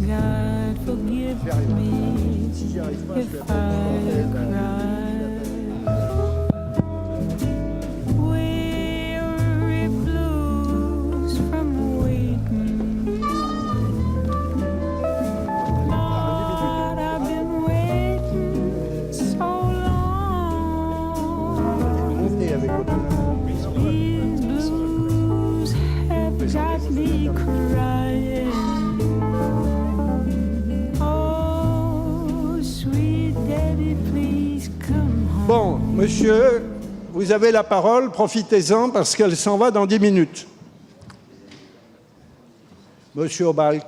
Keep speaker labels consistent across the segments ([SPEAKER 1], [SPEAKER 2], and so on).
[SPEAKER 1] God forgive me if I cry. Weary blues from waiting. Lord, I've been waiting so long. These blues have got me crying. Oh, sweet daddy, please come home.
[SPEAKER 2] Bon, monsieur, vous avez la parole, profitez-en parce qu'elle s'en va dans 10 minutes. Monsieur Obalk,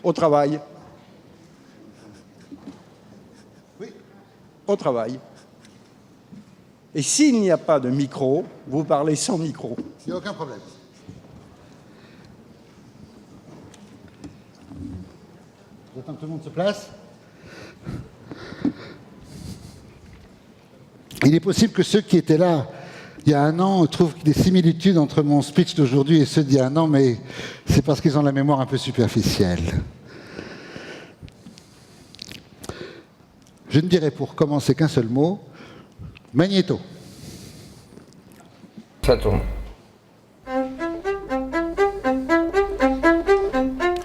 [SPEAKER 2] au travail. Oui, au travail. Et s'il n'y a pas de micro, vous parlez sans micro.
[SPEAKER 3] Il n'y a aucun problème. J'attends que tout le monde se place. Il est possible que ceux qui étaient là il y a un an trouvent des similitudes entre mon speech d'aujourd'hui et ceux d'il y a un an, mais c'est parce qu'ils ont la mémoire un peu superficielle. Je ne dirai pour commencer qu'un seul mot, Magnéto.
[SPEAKER 4] Ça tourne.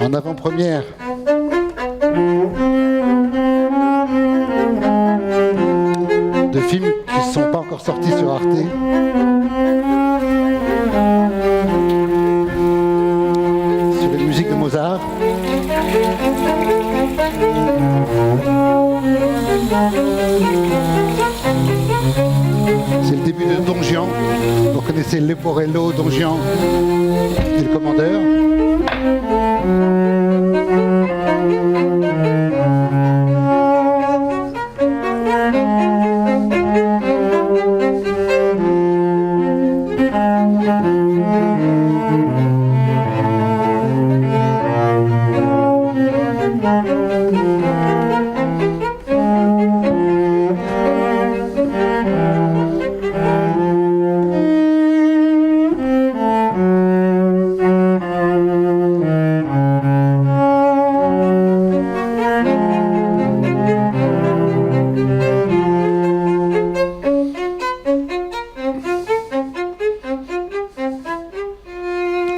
[SPEAKER 3] En avant-première. De films qui ne sont pas encore sortis sur Arte. Sur les musiques de Mozart. C'est le début de Don Juan. Vous connaissez Leporello, Don Juan et le commandeur.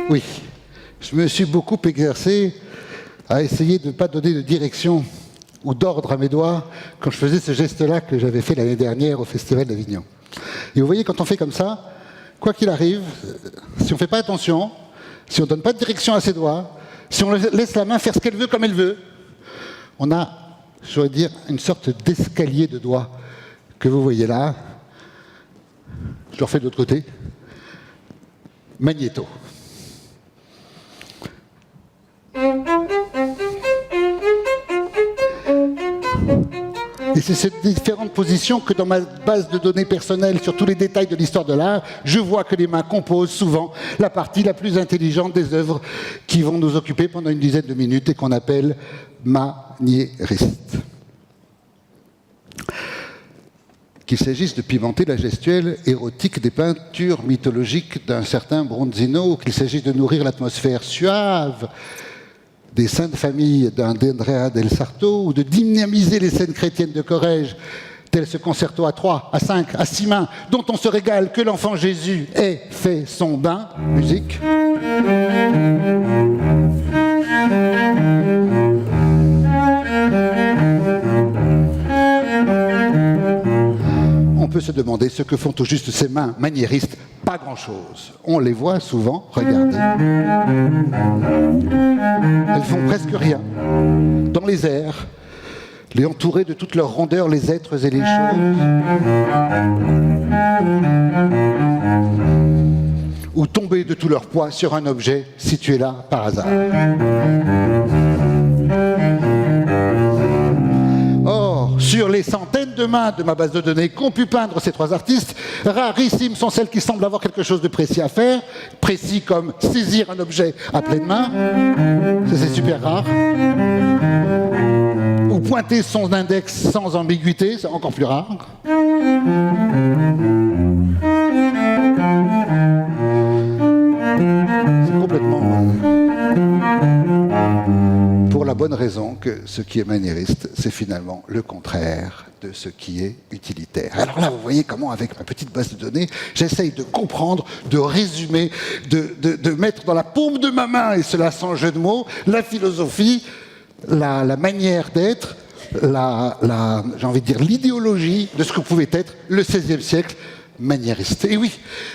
[SPEAKER 3] Oui, je me suis beaucoup exercé à essayer de ne pas donner de direction ou d'ordre à mes doigts quand je faisais ce geste-là que j'avais fait l'année dernière au Festival d'Avignon. Et vous voyez, quand on fait comme ça, quoi qu'il arrive, si on ne fait pas attention, si on ne donne pas de direction à ses doigts, si on laisse la main faire ce qu'elle veut comme elle veut, on a, je dois dire, une sorte d'escalier de doigts que vous voyez là. Je le refais de l'autre côté. Magnéto. Et c'est ces différentes positions que dans ma base de données personnelle sur tous les détails de l'histoire de l'art, je vois que les mains composent souvent la partie la plus intelligente des œuvres qui vont nous occuper pendant une dizaine de minutes et qu'on appelle maniériste. Qu'il s'agisse de pimenter la gestuelle érotique des peintures mythologiques d'un certain Bronzino, ou qu'il s'agisse de nourrir l'atmosphère suave des Saintes Familles d'Andrea del Sarto, ou de dynamiser les scènes chrétiennes de Corrège, tel ce concerto à 3, à 5, à 6 mains, dont on se régale que l'enfant Jésus ait fait son bain. Musique. On peut se demander ce que font au juste ces mains maniéristes. Pas grand-chose. On les voit souvent, regardez. Elles font presque rien. Dans les airs, les entourer de toute leur rondeur, les êtres et les choses. Ou tomber de tout leur poids sur un objet situé là par hasard. Or, sur les centaines de mains de ma base de données qu'ont pu peindre ces trois artistes, rarissimes sont celles qui semblent avoir quelque chose de précis à faire, précis comme saisir un objet à pleine main, ça c'est super rare, ou pointer son index sans ambiguïté, c'est encore plus rare. C'est complètement... bonne raison que ce qui est maniériste, c'est finalement le contraire de ce qui est utilitaire. Alors là, vous voyez comment, avec ma petite base de données, j'essaye de comprendre, de résumer, de mettre dans la paume de ma main, et cela sans jeu de mots, la philosophie, la manière d'être, j'ai envie de dire l'idéologie de ce que pouvait être le XVIe siècle maniériste. Et oui,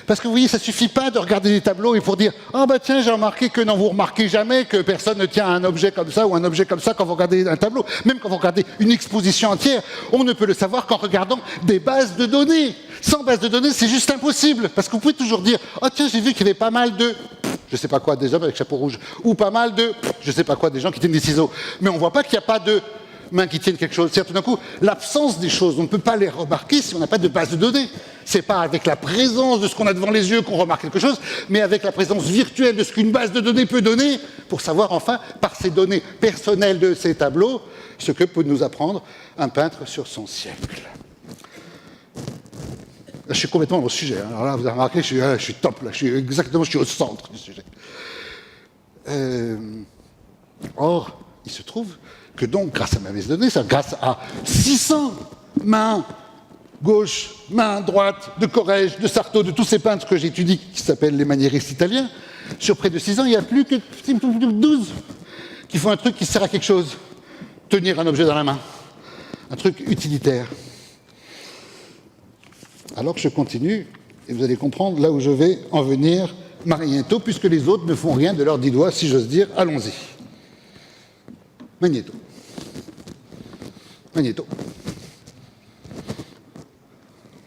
[SPEAKER 3] parce que vous voyez, ça ne suffit pas de regarder des tableaux et pour dire « Ah bah tiens, j'ai remarqué que non, vous remarquez jamais que personne ne tient un objet comme ça ou un objet comme ça quand vous regardez un tableau. » Même quand vous regardez une exposition entière, on ne peut le savoir qu'en regardant des bases de données. Sans base de données, c'est juste impossible. Parce que vous pouvez toujours dire « Ah tiens, j'ai vu qu'il y avait pas mal de... » je sais pas quoi, des hommes avec chapeau rouge. Ou pas mal de... je sais pas quoi, des gens qui tiennent des ciseaux. Mais on ne voit pas qu'il n'y a pas de... mains qui tiennent quelque chose. C'est-à-dire tout d'un coup, l'absence des choses, on ne peut pas les remarquer si on n'a pas de base de données. C'est pas avec la présence de ce qu'on a devant les yeux qu'on remarque quelque chose, mais avec la présence virtuelle de ce qu'une base de données peut donner, pour savoir enfin, par ces données personnelles de ces tableaux, ce que peut nous apprendre un peintre sur son siècle. Là, je suis complètement au sujet. Hein. Alors là, vous avez remarqué, je suis top, là, je suis au centre du sujet. Or, il se trouve que donc, grâce à ma base de données, grâce à 600 mains gauche, main droite, de Corrège, de Sarto, de tous ces peintres que j'étudie, qui s'appellent les maniéristes italiens, sur près de 6 ans, il n'y a plus que 12 qui font un truc qui sert à quelque chose. Tenir un objet dans la main. Un truc utilitaire. Alors que je continue, et vous allez comprendre là où je vais en venir bientôt, puisque les autres ne font rien de leurs 10 doigts, si j'ose dire. Allons-y. Magnéto. Magnéto.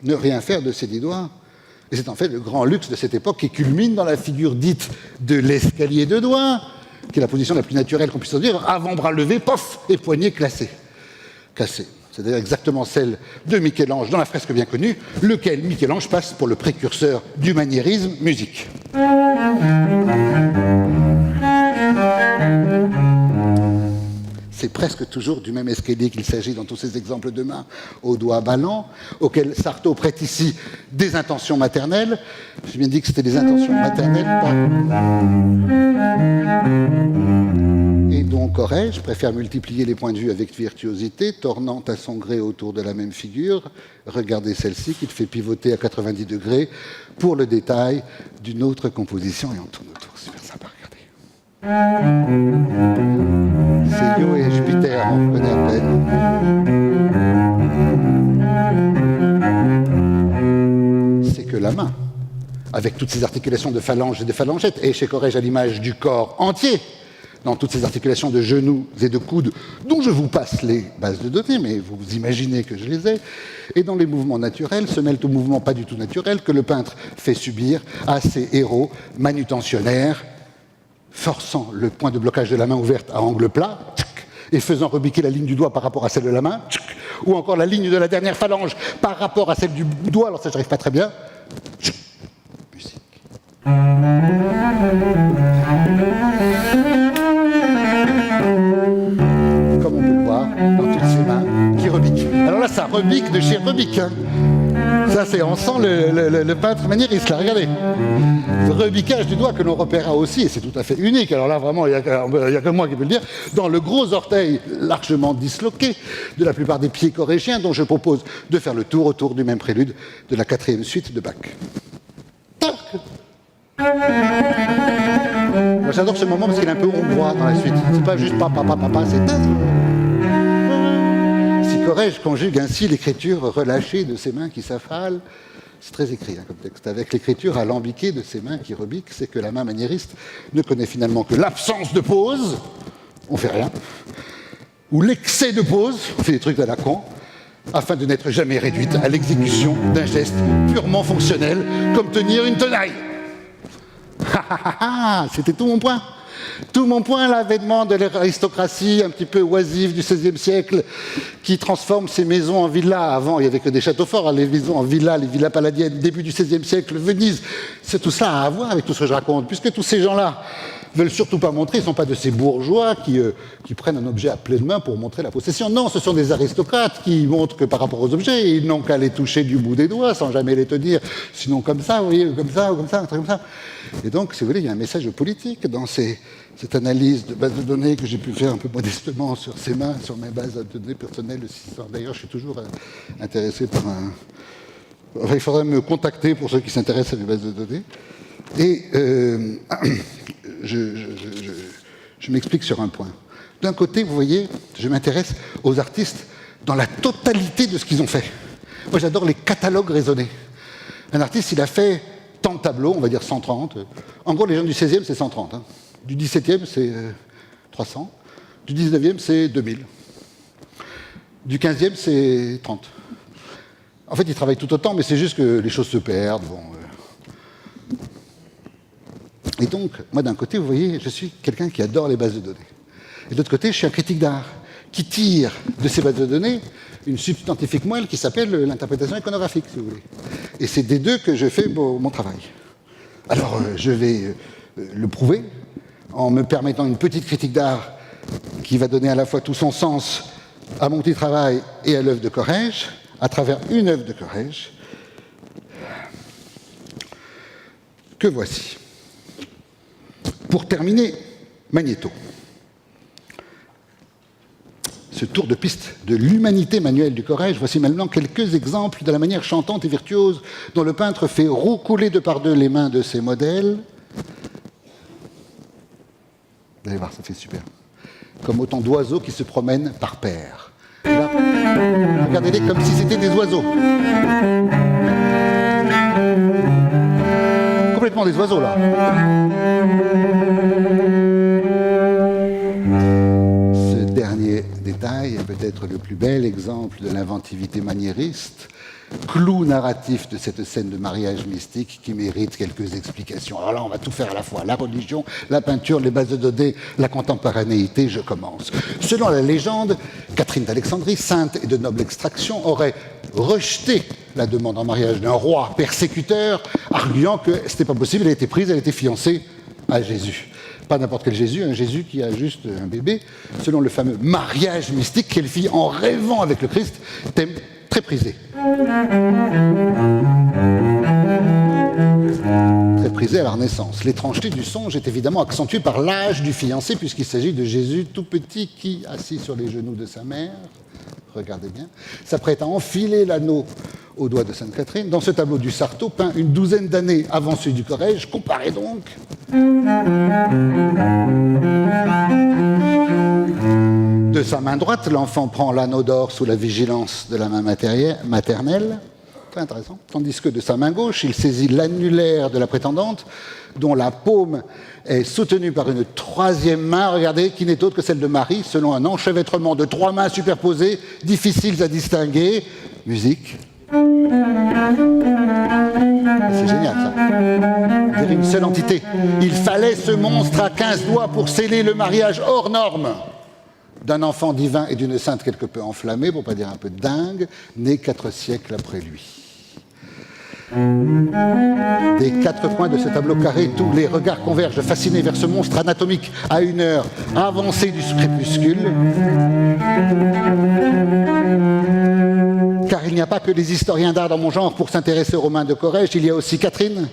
[SPEAKER 3] Ne rien faire de ses 10 doigts. Et c'est en fait le grand luxe de cette époque qui culmine dans la figure dite de l'escalier de doigts, qui est la position la plus naturelle qu'on puisse dire, avant-bras levé, pof, et poignet cassé. C'est-à-dire exactement celle de Michel-Ange dans la fresque bien connue, lequel Michel-Ange passe pour le précurseur du maniérisme musique. C'est presque toujours du même escalier qu'il s'agit dans tous ces exemples de mains aux doigts ballants, auxquels Sarto prête ici des intentions maternelles. J'ai bien dit que c'était des intentions maternelles. Et donc Corrège préfère multiplier les points de vue avec virtuosité, tournant à son gré autour de la même figure. Regardez celle-ci qui te fait pivoter à 90 degrés pour le détail d'une autre composition. Et on tourne autour, super sympa, regardez. C'est Io et Jupiter, on connaît à peine. C'est que la main, avec toutes ces articulations de phalanges et de phalangettes, et chez Corrège à l'image du corps entier, dans toutes ces articulations de genoux et de coudes, dont je vous passe les bases de données, mais vous imaginez que je les ai, et dans les mouvements naturels se mêlent aux mouvements pas du tout naturels que le peintre fait subir à ses héros manutentionnaires, forçant le point de blocage de la main ouverte à angle plat, et faisant rebiquer la ligne du doigt par rapport à celle de la main, ou encore la ligne de la dernière phalange par rapport à celle du doigt, alors ça j'arrive pas très bien. Musique. Comme on peut le voir dans toutes ces mains qui rebiquent. Alors là, ça rebique de chez rebique. Hein. Ça, c'est, on sent le peintre maniériste, là, regardez. Ce rebiquage du doigt que l'on repérera aussi, et c'est tout à fait unique, alors là, vraiment, il n'y a que moi qui peux le dire, dans le gros orteil largement disloqué de la plupart des pieds corrégiens, dont je propose de faire le tour autour du même prélude de la 4e suite de Bach. Moi, j'adore ce moment parce qu'il est un peu hongrois dans la suite. C'est pas juste papa, c'est... Si Corrège conjugue ainsi l'écriture relâchée de ses mains qui s'affalent, c'est très écrit hein, comme texte, avec l'écriture alambiquée de ses mains qui rebiquent, c'est que la main maniériste ne connaît finalement que l'absence de pause, on fait rien, ou l'excès de pause, on fait des trucs à la con, afin de n'être jamais réduite à l'exécution d'un geste purement fonctionnel, comme tenir une tenaille. C'était tout mon point. Tout mon point, l'avènement de l'aristocratie un petit peu oisive du XVIe siècle qui transforme ses maisons en villas. Avant, il n'y avait que des châteaux forts, les maisons en villas, les villas palladiennes, début du XVIe siècle, Venise. C'est tout ça à voir avec tout ce que je raconte, puisque tous ces gens-là veulent surtout pas montrer, ils ne sont pas de ces bourgeois qui prennent un objet à pleine main pour montrer la possession. Non, ce sont des aristocrates qui montrent que par rapport aux objets, ils n'ont qu'à les toucher du bout des doigts sans jamais les tenir, sinon comme ça, vous voyez, comme ça, ou comme ça, un truc comme ça. Et donc, si vous voulez, il y a un message politique dans cette analyse de base de données que j'ai pu faire un peu modestement sur ces mains, sur mes bases de données personnelles. D'ailleurs, je suis toujours intéressé par un... Enfin, il faudrait me contacter pour ceux qui s'intéressent à mes bases de données. Et je m'explique sur un point. D'un côté, vous voyez, je m'intéresse aux artistes dans la totalité de ce qu'ils ont fait. Moi, j'adore les catalogues raisonnés. Un artiste, il a fait tant de tableaux, on va dire 130. En gros, les gens du 16e, c'est 130. Hein. Du 17e, c'est 300. Du 19e, c'est 2000. Du 15e, c'est 30. En fait, ils travaillent tout autant, mais c'est juste que les choses se perdent. Bon, Et donc, moi, d'un côté, vous voyez, je suis quelqu'un qui adore les bases de données. Et de l'autre côté, je suis un critique d'art qui tire de ces bases de données une substantifique moelle qui s'appelle l'interprétation iconographique, si vous voulez. Et c'est des deux que je fais mon travail. Alors, je vais le prouver en me permettant une petite critique d'art qui va donner à la fois tout son sens à mon petit travail et à l'œuvre de Corrège, à travers une œuvre de Corrège, que voici. Pour terminer, Magnéto. Ce tour de piste de l'humanité manuelle du Corrège, voici maintenant quelques exemples de la manière chantante et virtuose dont le peintre fait roucouler de par deux les mains de ses modèles. Vous allez voir, ça fait super. Comme autant d'oiseaux qui se promènent par paires. Là, regardez-les comme si c'était des oiseaux. Complètement des oiseaux, là. Ce dernier détail est peut-être le plus bel exemple de l'inventivité maniériste, clou narratif de cette scène de mariage mystique qui mérite quelques explications. Alors là, on va tout faire à la fois. La religion, la peinture, les bases de données, la contemporanéité, je commence. Selon la légende, Catherine d'Alexandrie, sainte et de noble extraction, aurait rejeté la demande en mariage d'un roi persécuteur, arguant que ce n'était pas possible, elle était prise, elle était fiancée à Jésus. Pas n'importe quel Jésus, un Jésus qui a juste un bébé, selon le fameux mariage mystique qu'elle fit en rêvant avec le Christ, thème très prisé. Très prisé à la Renaissance. L'étrangeté du songe est évidemment accentuée par l'âge du fiancé, puisqu'il s'agit de Jésus tout petit qui, assis sur les genoux de sa mère, regardez bien, s'apprête à enfiler l'anneau au doigt de Sainte Catherine. Dans ce tableau du Sarto, peint une douzaine d'années avant celui du Corrège, comparez donc. De sa main droite, l'enfant prend l'anneau d'or sous la vigilance de la main maternelle. Très intéressant. Tandis que de sa main gauche, il saisit l'annulaire de la prétendante, dont la paume est soutenue par une troisième main, regardez, qui n'est autre que celle de Marie, selon un enchevêtrement de trois mains superposées, difficiles à distinguer. Musique. C'est génial, ça. On dirait une seule entité. Il fallait ce monstre à 15 doigts pour sceller le mariage hors norme d'un enfant divin et d'une sainte quelque peu enflammée, pour ne pas dire un peu dingue, né 4 siècles après lui. Des 4 coins de ce tableau carré, tous les regards convergent fascinés vers ce monstre anatomique à une heure avancée du crépuscule. Car il n'y a pas que les historiens d'art dans mon genre pour s'intéresser aux Romains de Corrège, il y a aussi Catherine,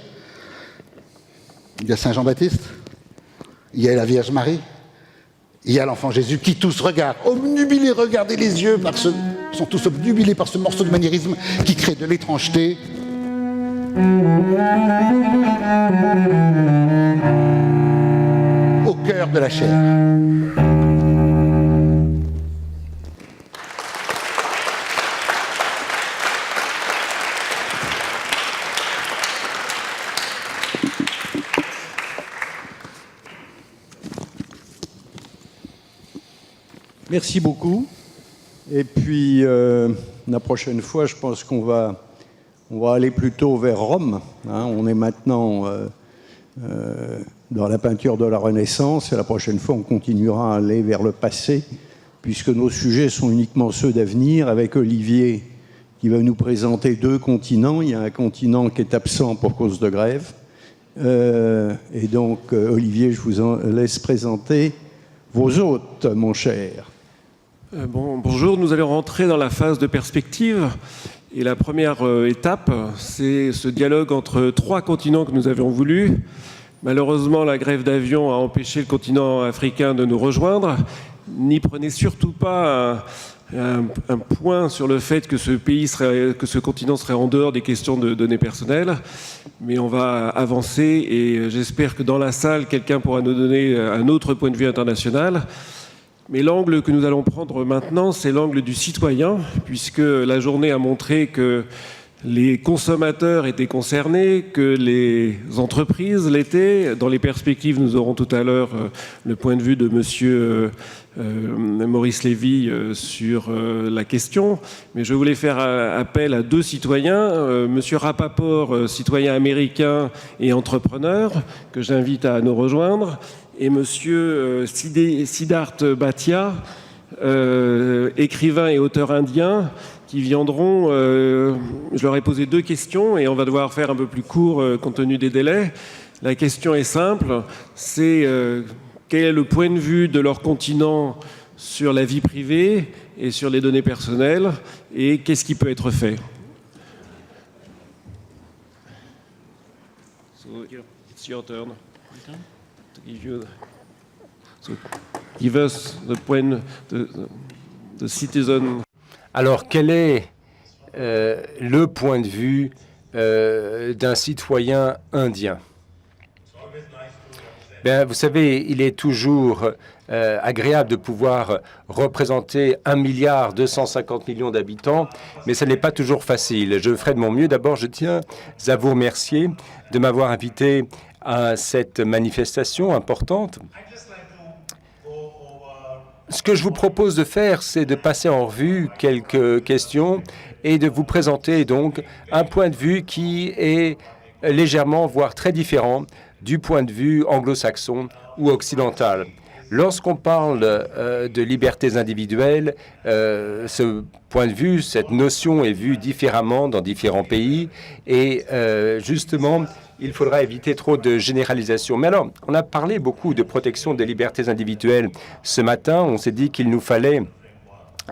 [SPEAKER 3] il y a Saint Jean-Baptiste, il y a la Vierge Marie, il y a l'enfant Jésus qui tous regardent, obnubilés, regardez les yeux, sont tous obnubilés par ce morceau de maniérisme qui crée de l'étrangeté. Au cœur de la chair.
[SPEAKER 2] Merci beaucoup. Et puis, la prochaine fois, je pense qu'on va aller plutôt vers Rome. Hein. On est maintenant dans la peinture de la Renaissance, et la prochaine fois, on continuera à aller vers le passé, puisque nos sujets sont uniquement ceux d'avenir, avec Olivier qui va nous présenter 2 continents. Il y a un continent qui est absent pour cause de grève, Et donc, Olivier, je vous en laisse présenter vos hôtes, mon cher.
[SPEAKER 4] Bonjour, nous allons rentrer dans la phase de perspective. Et la première étape, c'est ce dialogue entre 3 continents que nous avions voulu. Malheureusement, la grève d'avion a empêché le continent africain de nous rejoindre. N'y prenez surtout pas un point sur le fait que ce continent serait en dehors des questions de données personnelles. Mais on va avancer et j'espère que dans la salle, quelqu'un pourra nous donner un autre point de vue international. Mais l'angle que nous allons prendre maintenant, c'est l'angle du citoyen, puisque la journée a montré que les consommateurs étaient concernés, que les entreprises l'étaient. Dans les perspectives, nous aurons tout à l'heure le point de vue de monsieur Maurice Lévy sur la question. Mais je voulais faire appel à 2 citoyens, monsieur Rapaport, citoyen américain et entrepreneur, que j'invite à nous rejoindre, et monsieur Siddharth Bhatia, écrivain et auteur indien, qui viendront. Je leur ai posé 2 questions et on va devoir faire un peu plus court compte tenu des délais. La question est simple, c'est quel est le point de vue de leur continent sur la vie privée et sur les données personnelles et qu'est-ce qui peut être fait. So, it's your turn. To give you so, give us the point, the citizen.
[SPEAKER 5] Alors, quel est le point de vue d'un citoyen indien? Bien, vous savez, il est toujours agréable de pouvoir représenter 1,250 milliard d'habitants, mais ce n'est pas toujours facile. Je ferai de mon mieux. D'abord, je tiens à vous remercier de m'avoir invité à cette manifestation importante. Ce que je vous propose de faire, c'est de passer en revue quelques questions et de vous présenter donc un point de vue qui est légèrement, voire très différent du point de vue anglo-saxon ou occidental. Lorsqu'on parle de libertés individuelles, ce point de vue, cette notion est vue différemment dans différents pays et justement, il faudra éviter trop de généralisation. Mais alors, on a parlé beaucoup de protection des libertés individuelles ce matin. On s'est dit qu'il nous fallait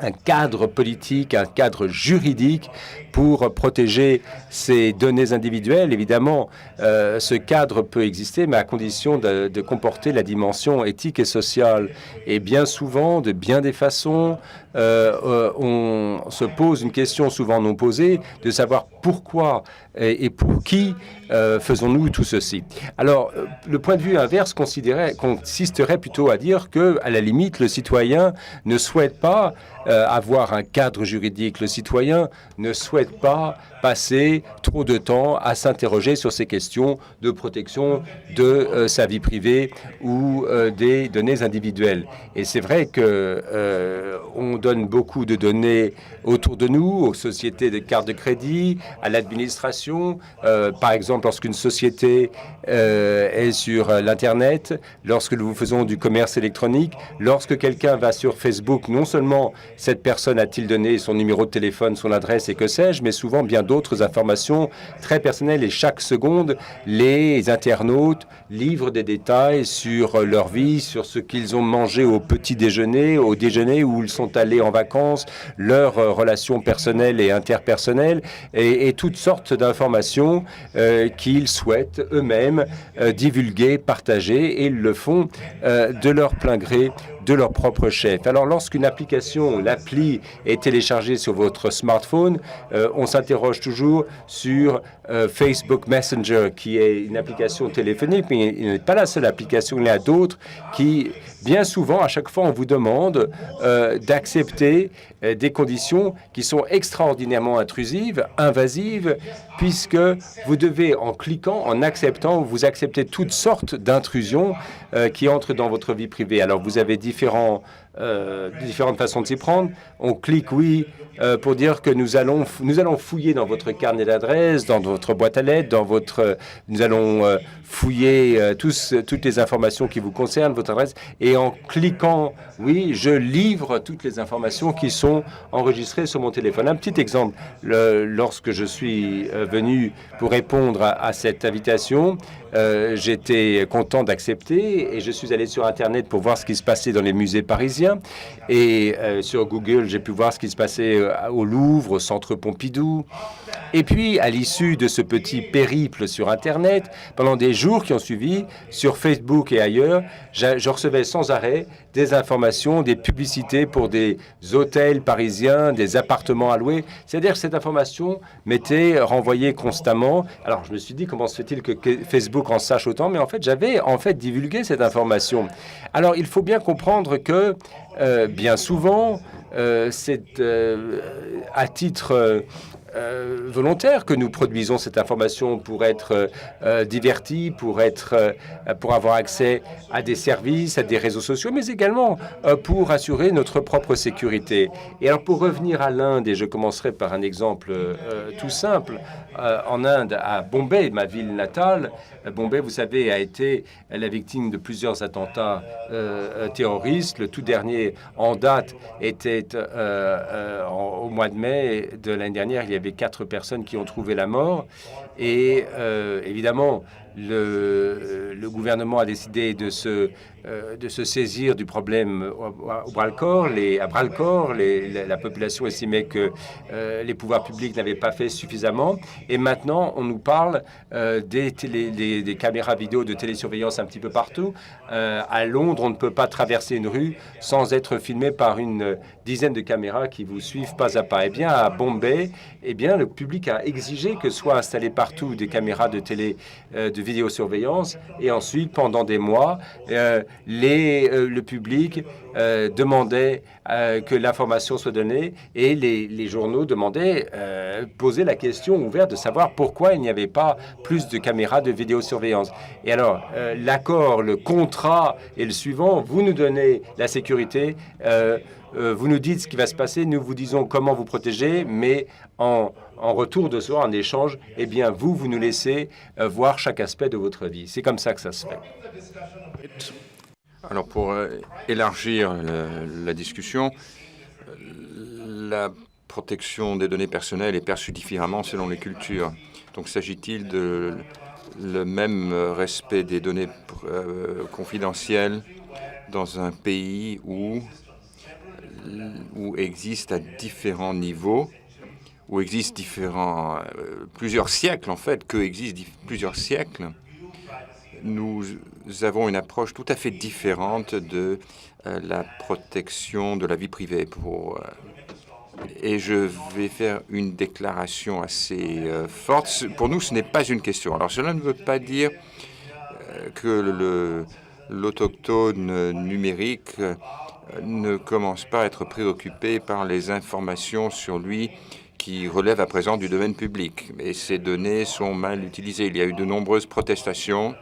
[SPEAKER 5] un cadre politique, un cadre juridique pour protéger ces données individuelles. Évidemment, ce cadre peut exister, mais à condition de comporter la dimension éthique et sociale. Et bien souvent, de bien des façons, on se pose une question souvent non posée, de savoir pourquoi et pour qui faisons-nous tout ceci. Alors, le point de vue inverse consisterait plutôt à dire que, à la limite, le citoyen ne souhaite pas avoir un cadre juridique. Le citoyen ne souhaite pas passer trop de temps à s'interroger sur ces questions de protection de sa vie privée ou des données individuelles. Et c'est vrai que on donne beaucoup de données autour de nous, aux sociétés de cartes de crédit, à l'administration. Par exemple, lorsqu'une société est sur l'Internet, lorsque nous faisons du commerce électronique, lorsque quelqu'un va sur Facebook, non seulement cette personne a-t-il donné son numéro de téléphone, son adresse et que sais-je, mais souvent bien d'autres informations très personnelles. Et chaque seconde, les internautes livrent des détails sur leur vie, sur ce qu'ils ont mangé au petit déjeuner, au déjeuner, où ils sont allés en vacances, leurs relations personnelles et interpersonnelles, et toutes sortes d'informations qu'ils souhaitent eux-mêmes divulguer, partager, et ils le font de leur plein gré, de leur propre chef. Alors, lorsqu'une application, l'appli, est téléchargée sur votre smartphone, on s'interroge toujours sur Facebook Messenger, qui est une application téléphonique, mais il n'est pas la seule application. Il y en a d'autres qui, bien souvent, à chaque fois, on vous demande d'accepter des conditions qui sont extraordinairement intrusives, invasives, puisque vous devez, en cliquant, en acceptant, vous acceptez toutes sortes d'intrusions qui entrent dans votre vie privée. Alors, vous avez différents différentes façons de s'y prendre. On clique oui pour dire que nous allons fouiller dans votre carnet d'adresses, dans votre boîte à lettres, nous allons fouiller toutes les informations qui vous concernent, votre adresse, et en cliquant oui, je livre toutes les informations qui sont enregistrées sur mon téléphone. Un petit exemple, lorsque je suis venu pour répondre à cette invitation, j'étais content d'accepter et je suis allé sur Internet pour voir ce qui se passait dans les musées parisiens. Et sur Google, j'ai pu voir ce qui se passait au Louvre, au Centre Pompidou. Et puis, à l'issue de ce petit périple sur Internet, pendant des jours qui ont suivi, sur Facebook et ailleurs, je recevais sans arrêt des informations, des publicités pour des hôtels parisiens, des appartements à louer. C'est-à-dire que cette information m'était renvoyée constamment. Alors, je me suis dit, comment se fait-il que Facebook en sache autant? Mais en fait, j'avais divulgué cette information. Alors, il faut bien comprendre que, bien souvent, c'est à titre volontaire que nous produisons cette information pour être divertis, pour avoir accès à des services, à des réseaux sociaux, mais également pour assurer notre propre sécurité. Et alors pour revenir à l'Inde, et je commencerai par un exemple tout simple, en Inde, à Bombay, ma ville natale, Bombay, vous savez, a été la victime de plusieurs attentats terroristes. Le tout dernier en date était au mois de mai de l'année dernière. Il y avait 4 personnes qui ont trouvé la mort. Et évidemment, le gouvernement a décidé de se saisir du problème au bras-le-corps. La population estimait que les pouvoirs publics n'avaient pas fait suffisamment. Et maintenant, on nous parle des caméras vidéo de télésurveillance un petit peu partout. À Londres, on ne peut pas traverser une rue sans être filmé par une dizaine de caméras qui vous suivent pas à pas. Eh bien, à Bombay, le public a exigé que soient installées partout des caméras de vidéosurveillance. Et ensuite, pendant des mois, le public demandait que l'information soit donnée et les journaux posaient la question ouverte de savoir pourquoi il n'y avait pas plus de caméras de vidéosurveillance. Et alors, l'accord, le contrat est le suivant. Vous nous donnez la sécurité, vous nous dites ce qui va se passer, nous vous disons comment vous protéger, mais en retour de soi, en échange, eh bien, vous nous laissez voir chaque aspect de votre vie. C'est comme ça que ça se fait.
[SPEAKER 6] Alors, pour élargir la discussion, la protection des données personnelles est perçue différemment selon les cultures. Donc, s'agit-il de le même respect des données confidentielles dans un pays où existe à différents niveaux, où existent plusieurs siècles, en fait, coexistent plusieurs siècles, nous avons une approche tout à fait différente de la protection de la vie privée. Et je vais faire une déclaration assez forte. Pour nous, ce n'est pas une question. Alors, cela ne veut pas dire que l'autochtone numérique ne commence pas à être préoccupé par les informations sur lui qui relèvent à présent du domaine public. Et ces données sont mal utilisées. Il y a eu de nombreuses protestations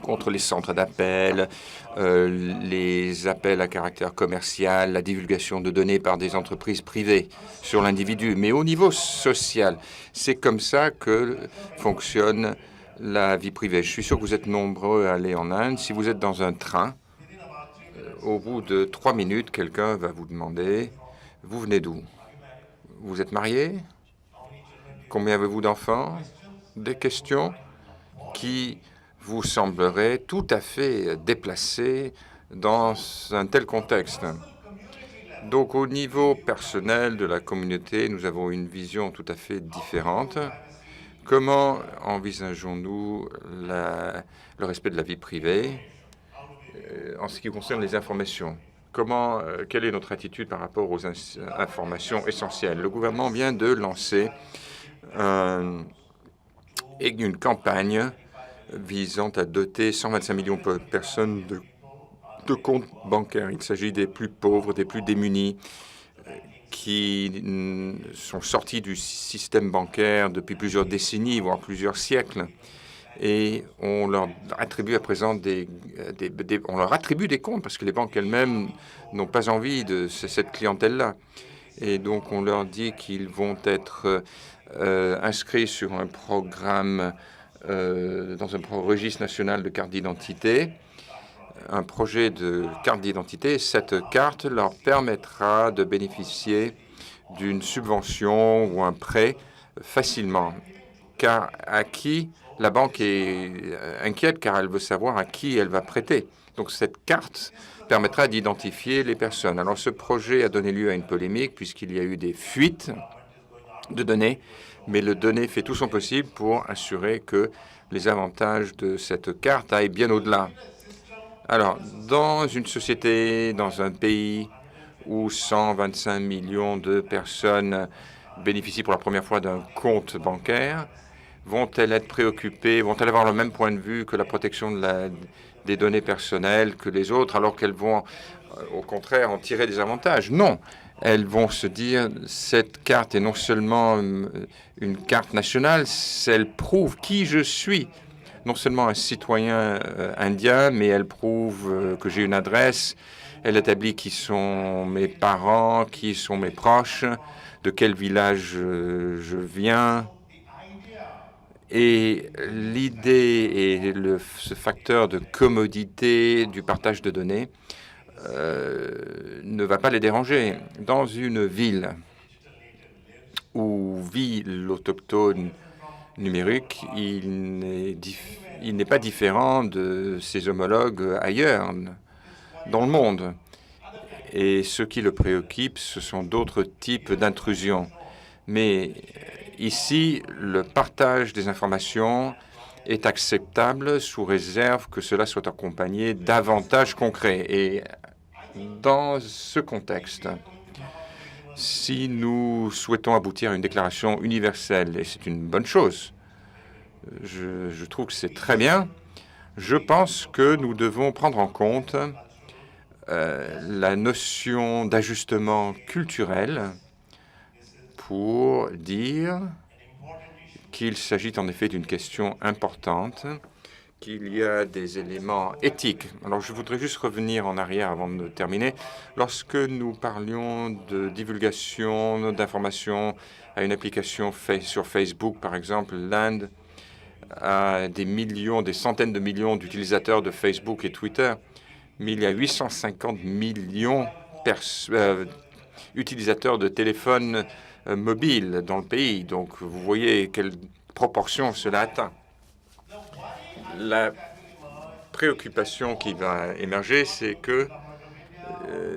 [SPEAKER 6] contre les centres d'appel, les appels à caractère commercial, la divulgation de données par des entreprises privées sur l'individu. Mais au niveau social, c'est comme ça que fonctionne la vie privée. Je suis sûr que vous êtes nombreux à aller en Inde. Si vous êtes dans un train, au bout de 3 minutes, quelqu'un va vous demander « Vous venez d'où? Vous êtes marié? Combien avez-vous d'enfants ?» Des questions qui vous semblerait tout à fait déplacé dans un tel contexte. Donc, au niveau personnel de la communauté, nous avons une vision tout à fait différente. Comment envisageons-nous le respect de la vie privée en ce qui concerne les informations? Quelle est notre attitude par rapport aux informations essentielles? Le gouvernement vient de lancer une campagne visant à doter 125 millions de personnes de comptes bancaires. Il s'agit des plus pauvres, des plus démunis, qui sont sortis du système bancaire depuis plusieurs décennies, voire plusieurs siècles, et on leur attribue à présent on leur attribue des comptes parce que les banques elles-mêmes n'ont pas envie de cette clientèle-là. Et donc on leur dit qu'ils vont être inscrits sur un programme dans un registre national de carte d'identité, un projet de carte d'identité. Cette carte leur permettra de bénéficier d'une subvention ou un prêt facilement. Car à qui la banque est inquiète, car elle veut savoir à qui elle va prêter. Donc cette carte permettra d'identifier les personnes. Alors ce projet a donné lieu à une polémique puisqu'il y a eu des fuites de données, mais le donné fait tout son possible pour assurer que les avantages de cette carte aillent bien au-delà. Alors, dans une société, dans un pays où 125 millions de personnes bénéficient pour la première fois d'un compte bancaire, vont-elles être préoccupées, vont-elles avoir le même point de vue que la protection des données personnelles que les autres, alors qu'elles vont au contraire en tirer des avantages? Non, elles vont se dire, cette carte est non seulement une carte nationale, elle prouve qui je suis. Non seulement un citoyen indien, mais elle prouve que j'ai une adresse, elle établit qui sont mes parents, qui sont mes proches, de quel village je viens. Et l'idée et ce facteur de commodité du partage de données ne va pas les déranger. Dans une ville où vit l'autochtone numérique, il n'est pas différent de ses homologues ailleurs dans le monde. Et ce qui le préoccupe, ce sont d'autres types d'intrusions. Mais ici, le partage des informations est acceptable sous réserve que cela soit accompagné d'avantages concrets. Et dans ce contexte, si nous souhaitons aboutir à une déclaration universelle, et c'est une bonne chose, je trouve que c'est très bien, je pense que nous devons prendre en compte la notion d'ajustement culturel pour dire qu'il s'agit en effet d'une question importante, qu'il y a des éléments éthiques. Alors, je voudrais juste revenir en arrière avant de terminer. Lorsque nous parlions de divulgation d'informations à une application sur Facebook, par exemple, l'Inde a des millions, des centaines de millions d'utilisateurs de Facebook et Twitter, mais il y a 850 millions utilisateurs de téléphones mobiles dans le pays. Donc, vous voyez quelle proportion cela atteint. La préoccupation qui va émerger, c'est que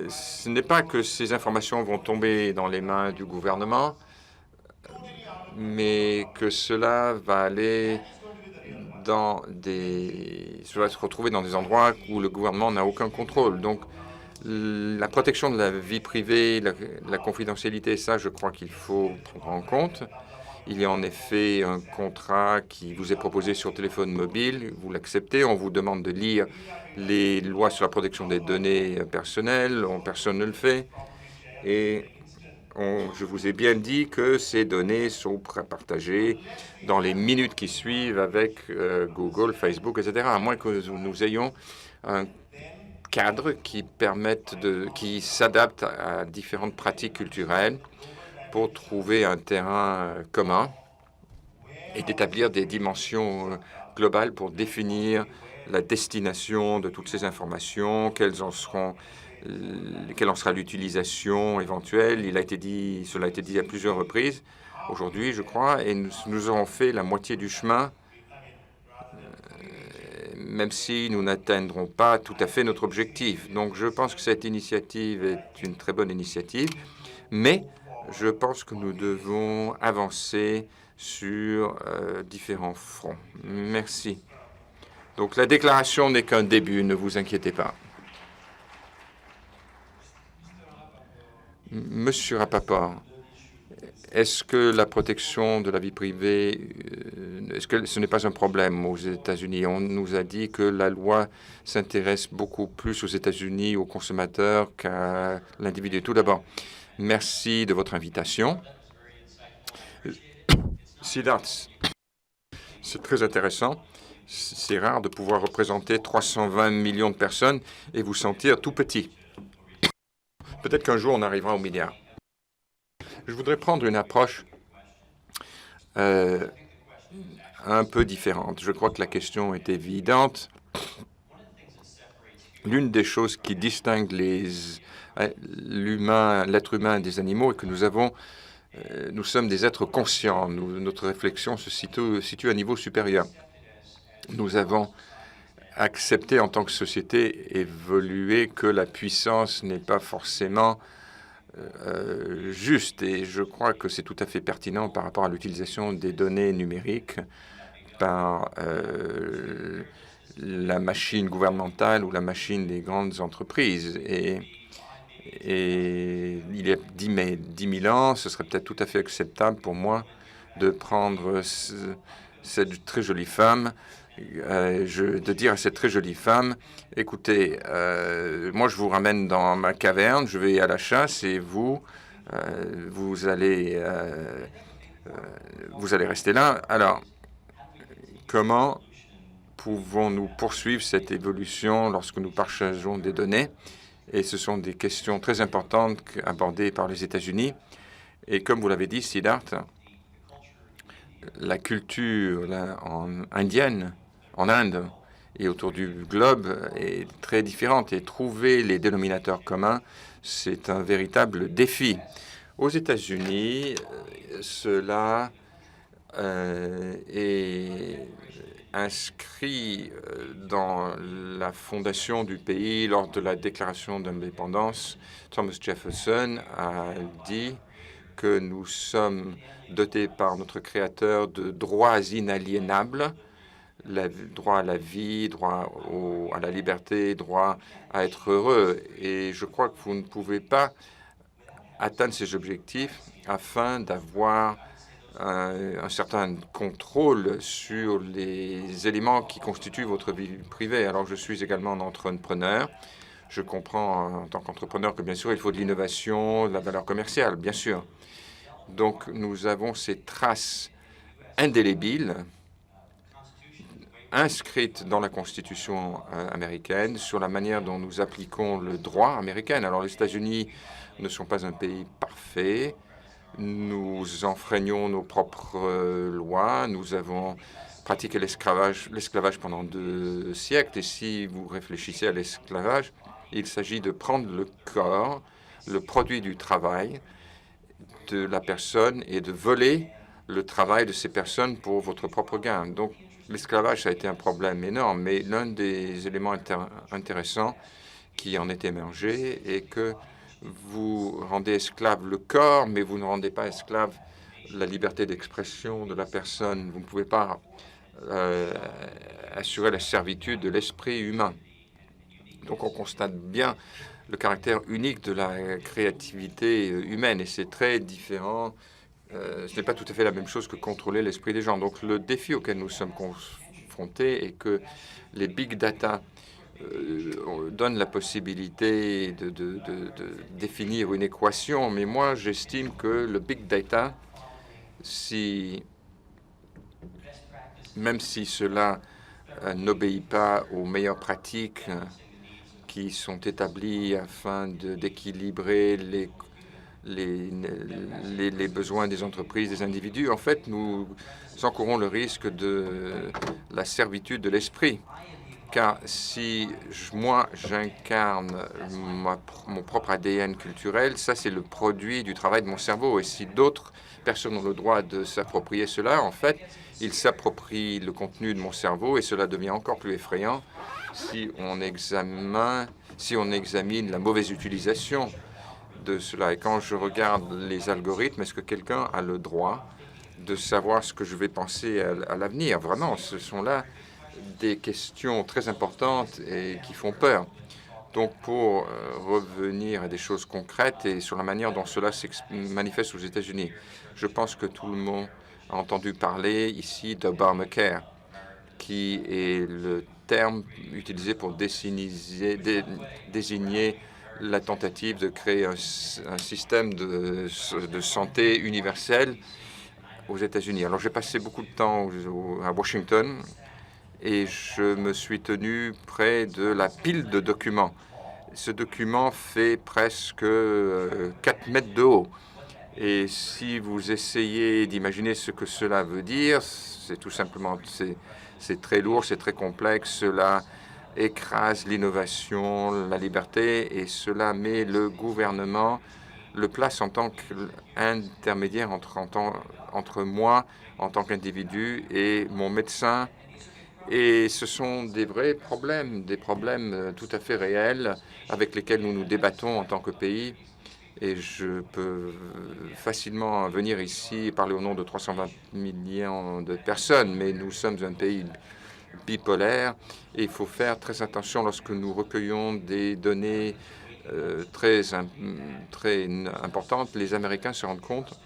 [SPEAKER 6] ce n'est pas que ces informations vont tomber dans les mains du gouvernement, mais que cela va aller cela va se retrouver dans des endroits où le gouvernement n'a aucun contrôle. Donc, la protection de la vie privée, la confidentialité, ça, je crois qu'il faut prendre en compte. Il y a en effet un contrat qui vous est proposé sur téléphone mobile. Vous l'acceptez. On vous demande de lire les lois sur la protection des données personnelles. Personne ne le fait. Et je vous ai bien dit que ces données sont partagées dans les minutes qui suivent avec Google, Facebook, etc. À moins que nous ayons un cadre qui s'adapte à différentes pratiques culturelles pour trouver un terrain commun et d'établir des dimensions globales pour définir la destination de toutes ces informations, quelle en sera l'utilisation éventuelle. Cela a été dit à plusieurs reprises aujourd'hui, je crois, et nous aurons fait la moitié du chemin, même si nous n'atteindrons pas tout à fait notre objectif. Donc je pense que cette initiative est une très bonne initiative, mais je pense que nous devons avancer sur différents fronts. Merci. Donc la déclaration n'est qu'un début, ne vous inquiétez pas. Monsieur Rapaport, est-ce que la protection de la vie privée, est-ce que ce n'est pas un problème aux États-Unis? On nous a dit que la loi s'intéresse beaucoup plus aux États-Unis, aux consommateurs qu'à l'individu. Tout d'abord, merci de votre invitation. Siddharth, C'est très intéressant. C'est rare de pouvoir représenter 320 millions de personnes et vous sentir tout petit. Peut-être qu'un jour, on arrivera au milliard. Je voudrais prendre une approche un peu différente. Je crois que la question est évidente. L'une des choses qui distingue l'être humain des animaux est que nous sommes des êtres conscients. Notre réflexion se situe à un niveau supérieur. Nous avons accepté en tant que société évoluée que la puissance n'est pas forcément juste. Et je crois que c'est tout à fait pertinent par rapport à l'utilisation des données numériques par la machine gouvernementale ou la machine des grandes entreprises. Et il y a 10 000 ans, ce serait peut-être tout à fait acceptable pour moi de prendre cette très jolie femme, de dire à cette très jolie femme, écoutez, moi je vous ramène dans ma caverne, je vais à la chasse et vous allez rester là. Alors, comment pouvons-nous poursuivre cette évolution lorsque nous partageons des données? Et ce sont des questions très importantes abordées par les États-Unis. Et comme vous l'avez dit, Siddhartha, la culture indienne, en Inde et autour du globe, est très différente. Et trouver les dénominateurs communs, c'est un véritable défi. Aux États-Unis, cela est inscrit dans la fondation du pays lors de la déclaration d'indépendance. Thomas Jefferson a dit que nous sommes dotés par notre Créateur de droits inaliénables, droit à la vie, droit à la liberté, droit à être heureux. Et je crois que vous ne pouvez pas atteindre ces objectifs afin d'avoir un certain contrôle sur les éléments qui constituent votre vie privée. Alors, je suis également un entrepreneur. Je comprends en tant qu'entrepreneur que, bien sûr, il faut de l'innovation, de la valeur commerciale, bien sûr. Donc, nous avons ces traces indélébiles inscrites dans la Constitution américaine sur la manière dont nous appliquons le droit américain. Alors, les États-Unis ne sont pas un pays parfait. Nous enfreignons nos propres lois. Nous avons pratiqué l'esclavage pendant 2 siècles. Et si vous réfléchissez à l'esclavage, il s'agit de prendre le corps, le produit du travail de la personne et de voler le travail de ces personnes pour votre propre gain. Donc, l'esclavage, ça a été un problème énorme. Mais l'un des éléments intéressants qui en est émergé est que vous rendez esclave le corps, mais vous ne rendez pas esclave la liberté d'expression de la personne. Vous ne pouvez pas assurer la servitude de l'esprit humain. Donc on constate bien le caractère unique de la créativité humaine, et c'est très différent. Ce n'est pas tout à fait la même chose que contrôler l'esprit des gens. Donc le défi auquel nous sommes confrontés est que les big data donne la possibilité de définir une équation, mais moi j'estime que le big data, même si cela n'obéit pas aux meilleures pratiques qui sont établies afin d'équilibrer les besoins des entreprises, des individus, en fait nous encourons le risque de la servitude de l'esprit. Car si moi j'incarne mon propre ADN culturel, ça c'est le produit du travail de mon cerveau. Et si d'autres personnes ont le droit de s'approprier cela, en fait, ils s'approprient le contenu de mon cerveau et cela devient encore plus effrayant si on examine la mauvaise utilisation de cela. Et quand je regarde les algorithmes, est-ce que quelqu'un a le droit de savoir ce que je vais penser à l'avenir? Vraiment, ce sont là des questions très importantes et qui font peur. Donc, pour revenir à des choses concrètes et sur la manière dont cela se manifeste aux États-Unis, je pense que tout le monde a entendu parler ici d'Obamacare, qui est le terme utilisé pour désigner la tentative de créer un système de santé universel aux États-Unis. Alors j'ai passé beaucoup de temps à Washington et je me suis tenu près de la pile de documents. Ce document fait presque 4 mètres de haut. Et si vous essayez d'imaginer ce que cela veut dire, c'est tout simplement, c'est très lourd, c'est très complexe, cela écrase l'innovation, la liberté, et cela met le gouvernement, le place en tant qu'intermédiaire entre moi, en tant qu'individu, et mon médecin. Et ce sont des vrais problèmes, des problèmes tout à fait réels avec lesquels nous nous débattons en tant que pays. Et je peux facilement venir ici et parler au nom de 320 millions de personnes, mais nous sommes un pays bipolaire et il faut faire très attention lorsque nous recueillons des données très importantes. Les Américains se rendent compte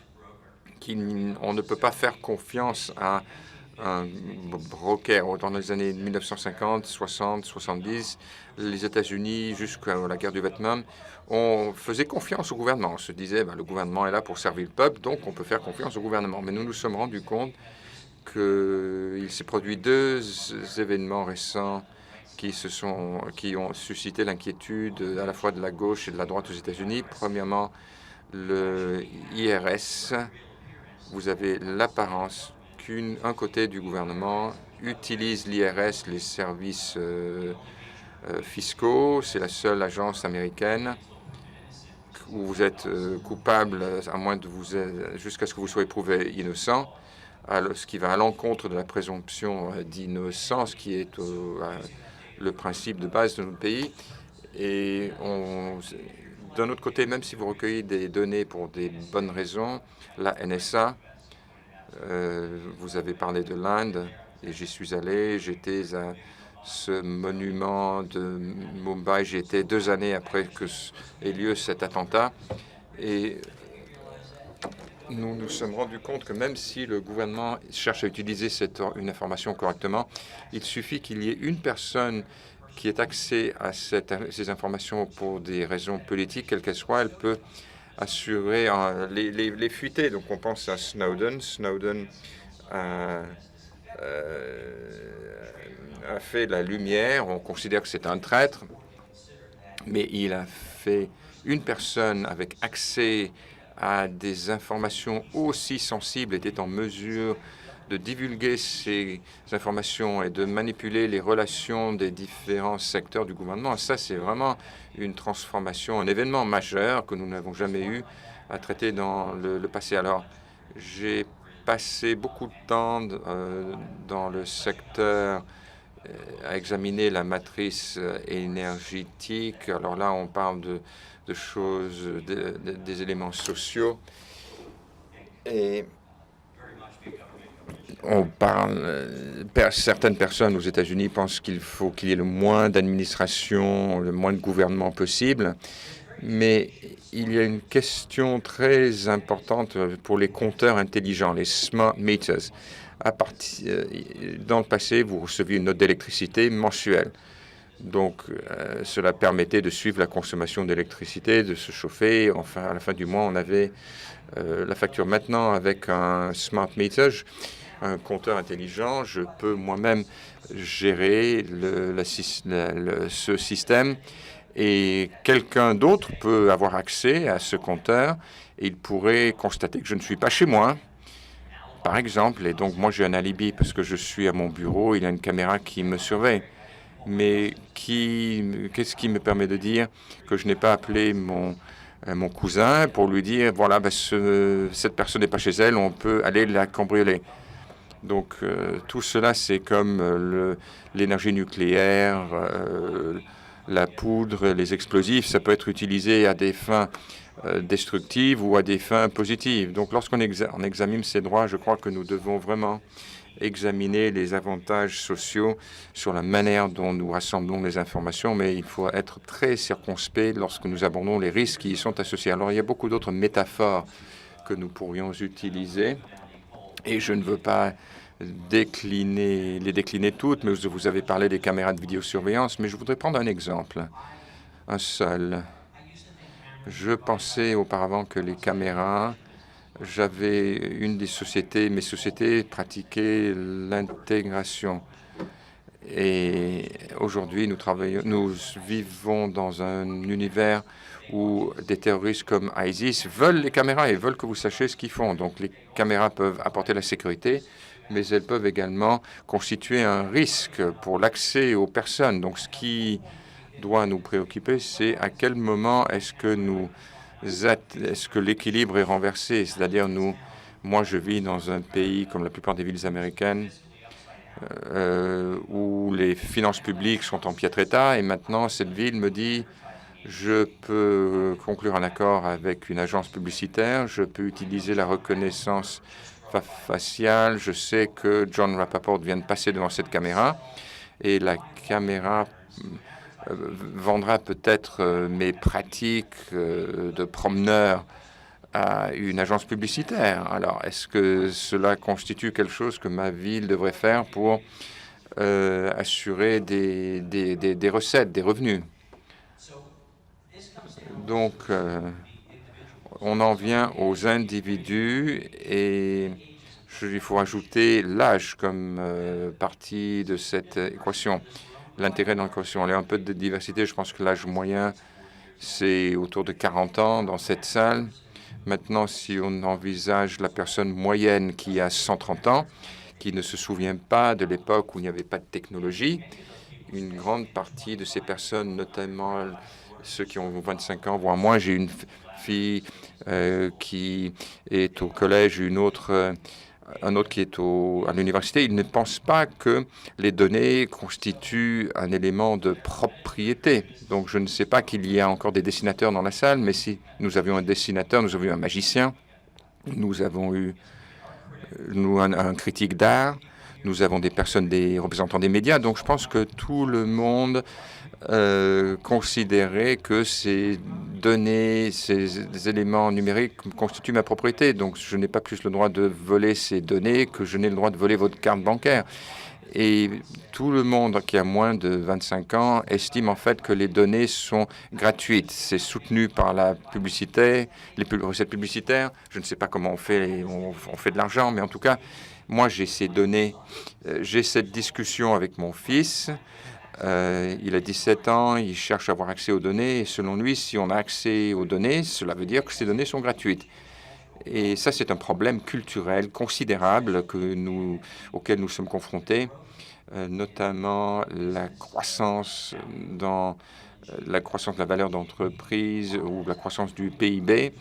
[SPEAKER 6] qu'on ne peut pas faire confiance à un broker. Dans les années 1950, 60, 70, les États-Unis, jusqu'à la guerre du Vietnam, on faisait confiance au gouvernement. On se disait, le gouvernement est là pour servir le peuple, donc on peut faire confiance au gouvernement. Mais nous nous sommes rendus compte qu'il s'est produit 2 événements récents qui ont suscité l'inquiétude à la fois de la gauche et de la droite aux États-Unis. Premièrement, le IRS. Vous avez l'apparence qu'un côté du gouvernement utilise l'IRS, les services fiscaux. C'est la seule agence américaine où vous êtes coupable, à moins de jusqu'à ce que vous soyez prouvé innocent, ce qui va à l'encontre de la présomption d'innocence, qui est le principe de base de notre pays. Et d'un autre côté, même si vous recueillez des données pour des bonnes raisons, la NSA, vous avez parlé de l'Inde, et j'y suis allé, j'étais à ce monument de Mumbai, j'y étais 2 années après que ait lieu cet attentat, et nous nous sommes rendus compte que même si le gouvernement cherche à utiliser une information correctement, il suffit qu'il y ait une personne qui ait accès à ces informations pour des raisons politiques, quelles qu'elles soient, elle peut assurer les fuiter. Donc on pense à Snowden. Snowden a fait la lumière. On considère que c'est un traître, mais il a fait une personne avec accès à des informations aussi sensibles était en mesure de divulguer ces informations et de manipuler les relations des différents secteurs du gouvernement. Ça, c'est vraiment une transformation, un événement majeur que nous n'avons jamais eu à traiter dans le passé. Alors, j'ai passé beaucoup de temps dans le secteur à examiner la matrice énergétique. Alors là, on parle de choses, des éléments sociaux. Et on parle, certaines personnes aux États-Unis pensent qu'il faut qu'il y ait le moins d'administration, le moins de gouvernement possible. Mais il y a une question très importante pour les compteurs intelligents, les smart meters. Dans le passé, vous receviez une note d'électricité mensuelle. Donc, cela permettait de suivre la consommation d'électricité, de se chauffer. Enfin, à la fin du mois, on avait la facture. Maintenant, avec un smart meter, un compteur intelligent, je peux moi-même gérer ce système et quelqu'un d'autre peut avoir accès à ce compteur et il pourrait constater que je ne suis pas chez moi, par exemple. Et donc, moi, j'ai un alibi parce que je suis à mon bureau, il y a une caméra qui me surveille. Mais qu'est-ce qui me permet de dire que je n'ai pas appelé mon cousin pour lui dire, voilà, cette personne n'est pas chez elle, on peut aller la cambrioler. Donc, tout cela, c'est comme l'énergie nucléaire, la poudre, les explosifs, ça peut être utilisé à des fins destructives ou à des fins positives. Donc, lorsqu'on examine ces droits, je crois que nous devons vraiment examiner les avantages sociaux sur la manière dont nous rassemblons les informations, mais il faut être très circonspect lorsque nous abordons les risques qui y sont associés. Alors, il y a beaucoup d'autres métaphores que nous pourrions utiliser, et je ne veux pas les décliner toutes, mais vous avez parlé des caméras de vidéosurveillance, mais je voudrais prendre un exemple, un seul. Je pensais auparavant que les caméras j'avais une des sociétés, mes sociétés pratiquaient l'intégration. Et aujourd'hui, nous vivons dans un univers où des terroristes comme ISIS veulent les caméras et veulent que vous sachiez ce qu'ils font. Donc les caméras peuvent apporter la sécurité, mais elles peuvent également constituer un risque pour l'accès aux personnes. Donc ce qui doit nous préoccuper, c'est à quel moment est-ce que l'équilibre est renversé. C'est-à-dire moi je vis dans un pays comme la plupart des villes américaines, où les finances publiques sont en piètre état, et maintenant cette ville me dit je peux conclure un accord avec une agence publicitaire, je peux utiliser la reconnaissance faciale, je sais que John Rappaport vient de passer devant cette caméra, et la caméra vendra peut-être mes pratiques de promeneur à une agence publicitaire. Alors, est-ce que cela constitue quelque chose que ma ville devrait faire pour assurer des recettes, des revenus? Donc, on en vient aux individus et il faut ajouter l'âge comme partie de cette équation, l'intérêt dans l'équation. Il y a un peu de diversité. Je pense que l'âge moyen, c'est autour de 40 ans dans cette salle. Maintenant, si on envisage la personne moyenne qui a 130 ans, qui ne se souvient pas de l'époque où il n'y avait pas de technologie, une grande partie de ces personnes, notamment ceux qui ont 25 ans, voire moins, j'ai une fille qui est au collège, un autre qui est à l'université, ils ne pensent pas que les données constituent un élément de propriété. Donc je ne sais pas qu'il y a encore des dessinateurs dans la salle, mais si nous avions un dessinateur, nous avions un magicien, nous avons eu un critique d'art, nous avons des représentants des médias. Donc je pense que tout le monde considérait que ces données, ces éléments numériques constituent ma propriété. Donc je n'ai pas plus le droit de voler ces données que je n'ai le droit de voler votre carte bancaire. Et tout le monde qui a moins de 25 ans estime en fait que les données sont gratuites. C'est soutenu par la publicité, les recettes publicitaires. Je ne sais pas comment on fait de l'argent, mais en tout cas, moi j'ai ces données. J'ai cette discussion avec mon fils. Il a 17 ans, il cherche à avoir accès aux données. Et selon lui, si on a accès aux données, cela veut dire que ces données sont gratuites. Et ça, c'est un problème culturel considérable auquel nous sommes confrontés, notamment la croissance de la valeur d'entreprise ou la croissance du PIB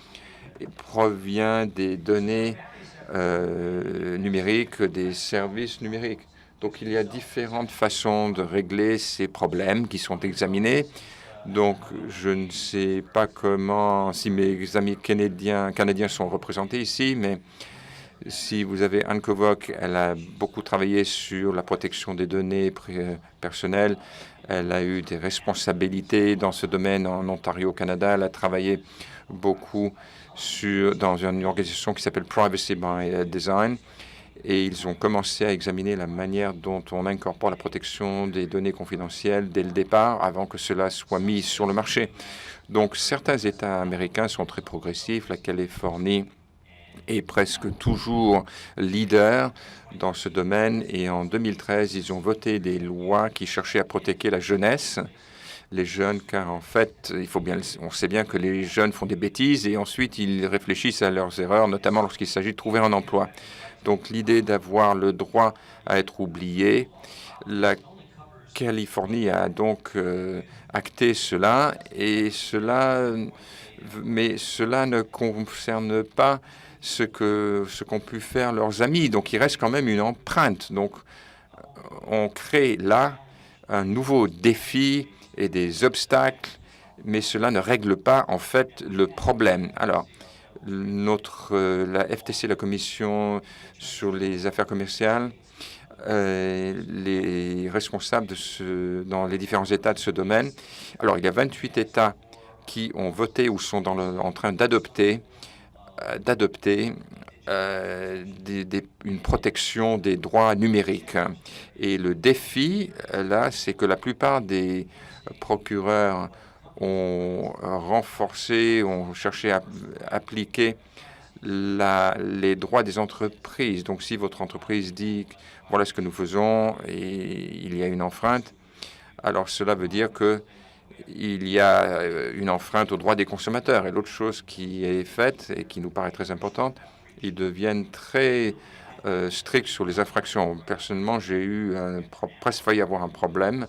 [SPEAKER 6] provient des données numériques, des services numériques. Donc il y a différentes façons de régler ces problèmes qui sont examinés. Donc je ne sais pas si mes amis canadiens sont représentés ici, mais si vous avez Anne Kovok, elle a beaucoup travaillé sur la protection des données personnelles. Elle a eu des responsabilités dans ce domaine en Ontario, au Canada. Elle a travaillé beaucoup dans une organisation qui s'appelle Privacy by Design. Et ils ont commencé à examiner la manière dont on incorpore la protection des données confidentielles dès le départ, avant que cela soit mis sur le marché. Donc certains États américains sont très progressifs. La Californie est presque toujours leader dans ce domaine. Et en 2013, ils ont voté des lois qui cherchaient à protéger la jeunesse, les jeunes, car en fait, on sait bien que les jeunes font des bêtises et ensuite ils réfléchissent à leurs erreurs, notamment lorsqu'il s'agit de trouver un emploi. Donc l'idée d'avoir le droit à être oublié, la Californie a donc acté cela, mais cela ne concerne pas ce qu'ont pu faire leurs amis. Donc il reste quand même une empreinte. Donc on crée là un nouveau défi et des obstacles, mais cela ne règle pas en fait le problème. Alors, la FTC, la Commission sur les affaires commerciales, les responsables dans les différents États de ce domaine. Alors, il y a 28 États qui ont voté ou sont en train d'adopter une protection des droits numériques. Et le défi, là, c'est que la plupart des procureurs ont renforcé, ont cherché à appliquer les droits des entreprises. Donc si votre entreprise dit voilà ce que nous faisons et il y a une enfreinte, alors cela veut dire qu'il y a une enfreinte aux droits des consommateurs. Et l'autre chose qui est faite et qui nous paraît très importante, ils deviennent très stricts sur les infractions. Personnellement, j'ai eu presque failli avoir un problème.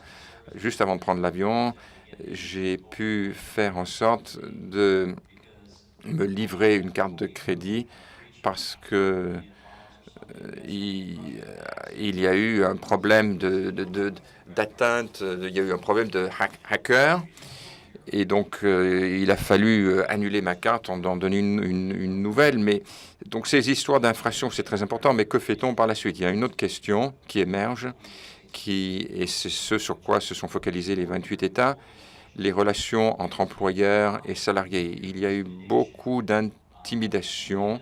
[SPEAKER 6] Juste avant de prendre l'avion, j'ai pu faire en sorte de me livrer une carte de crédit parce que il y a eu un problème d'atteinte, il y a eu un problème de hacker. Et donc, il a fallu annuler ma carte, en donner une nouvelle. Mais donc, ces histoires d'infraction, c'est très important. Mais que fait-on par la suite? Il y a une autre question qui émerge, et c'est ce sur quoi se sont focalisés les 28 États, les relations entre employeurs et salariés. Il y a eu beaucoup d'intimidation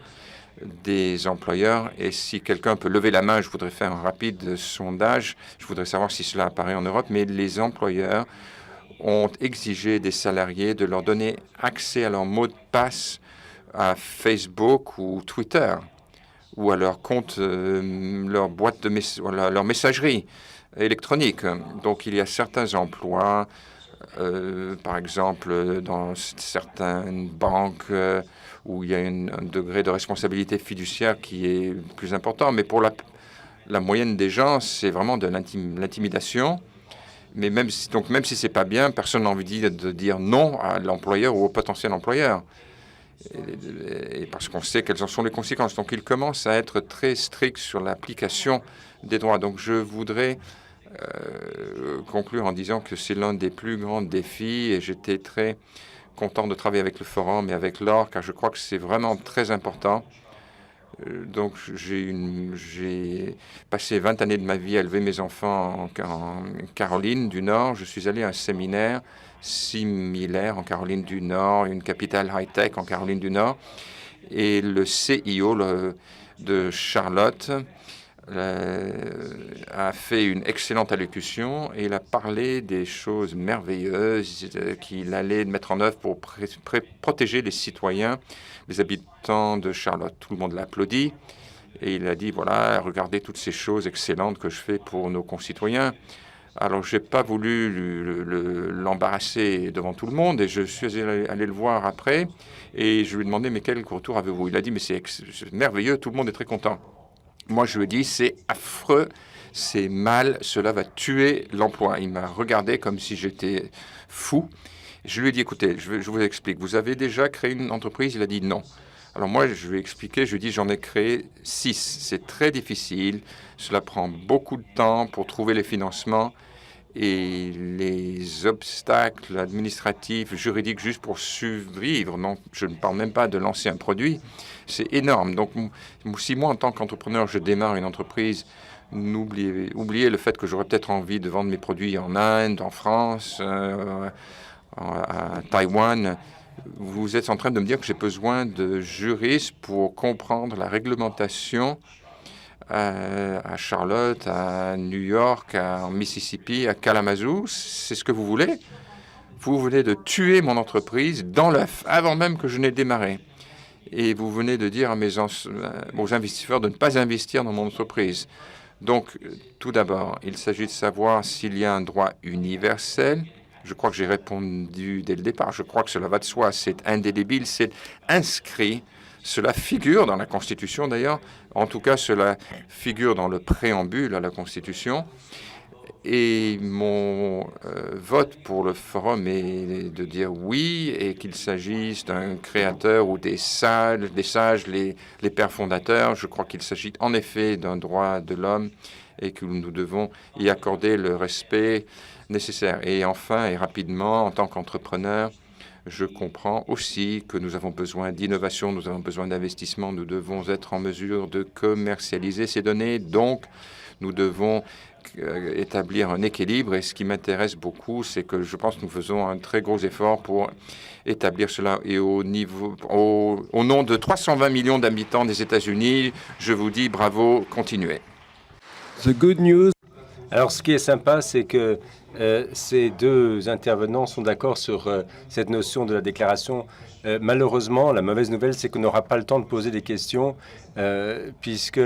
[SPEAKER 6] des employeurs. Et si quelqu'un peut lever la main, je voudrais faire un rapide sondage. Je voudrais savoir si cela apparaît en Europe. Mais les employeurs ont exigé des salariés de leur donner accès à leur mot de passe à Facebook ou Twitter ou à leur compte, leur boîte de leur messagerie électronique. Donc il y a certains emplois, par exemple dans certaines banques où il y a un degré de responsabilité fiduciaire qui est plus important. Mais pour la moyenne des gens, c'est vraiment de l'intimidation. Mais même si c'est pas bien, personne n'a envie de dire non à l'employeur ou au potentiel employeur. Et parce qu'on sait quelles en sont les conséquences. Donc il commence à être très strict sur l'application des droits. Donc je voudrais conclure en disant que c'est l'un des plus grands défis et j'étais très content de travailler avec le Forum et avec l'OR car je crois que c'est vraiment très important. Donc j'ai passé 20 années de ma vie à élever mes enfants en Caroline du Nord. Je suis allé à un séminaire similaire en Caroline du Nord, une capitale high-tech en Caroline du Nord. Et le CIO de Charlotte a fait une excellente allocution et il a parlé des choses merveilleuses qu'il allait mettre en œuvre pour protéger les citoyens, les habitants de Charlotte. Tout le monde l'a applaudi et il a dit, voilà, regardez toutes ces choses excellentes que je fais pour nos concitoyens. Alors, je n'ai pas voulu l'embarrasser devant tout le monde et je suis allé le voir après et je lui ai demandé, mais quel retour avez-vous? Il a dit, mais c'est merveilleux, tout le monde est très content. Moi, je lui ai dit, c'est affreux, c'est mal, cela va tuer l'emploi. Il m'a regardé comme si j'étais fou. Je lui ai dit, écoutez, je vous explique, vous avez déjà créé une entreprise? Il a dit non. Alors moi, je lui ai expliqué, je lui ai dit, j'en ai créé 6. C'est très difficile, cela prend beaucoup de temps pour trouver les financements et les obstacles administratifs, juridiques, juste pour survivre. Non, je ne parle même pas de lancer un produit. C'est énorme. Donc, si moi, en tant qu'entrepreneur, je démarre une entreprise, oubliez le fait que j'aurais peut-être envie de vendre mes produits en Inde, en France, à Taïwan. Vous êtes en train de me dire que j'ai besoin de juristes pour comprendre la réglementation à Charlotte, à New York, en Mississippi, à Kalamazoo. C'est ce que vous voulez? Vous venez de tuer mon entreprise dans l'œuf, avant même que je n'ai démarré. Et vous venez de dire à aux investisseurs de ne pas investir dans mon entreprise. Donc, tout d'abord, il s'agit de savoir s'il y a un droit universel. Je crois que j'ai répondu dès le départ. Je crois que cela va de soi. C'est indélébile, c'est inscrit. Cela figure dans la Constitution, d'ailleurs. En tout cas, cela figure dans le préambule à la Constitution. Et mon vote pour le Forum est de dire oui, et qu'il s'agisse d'un créateur ou des sages, les pères fondateurs. Je crois qu'il s'agit en effet d'un droit de l'homme et que nous devons y accorder le respect nécessaire. Et enfin, et rapidement, en tant qu'entrepreneur, je comprends aussi que nous avons besoin d'innovation, nous avons besoin d'investissement, nous devons être en mesure de commercialiser ces données. Donc, nous devons établir un équilibre. Et ce qui m'intéresse beaucoup, c'est que je pense que nous faisons un très gros effort pour établir cela. Et au nom de 320 millions d'habitants des États-Unis, je vous dis bravo, continuez.
[SPEAKER 4] The good news.
[SPEAKER 5] Alors, ce qui est sympa, c'est que ces deux intervenants sont d'accord sur cette notion de la déclaration. Malheureusement, la mauvaise nouvelle, c'est qu'on n'aura pas le temps de poser des questions, puisque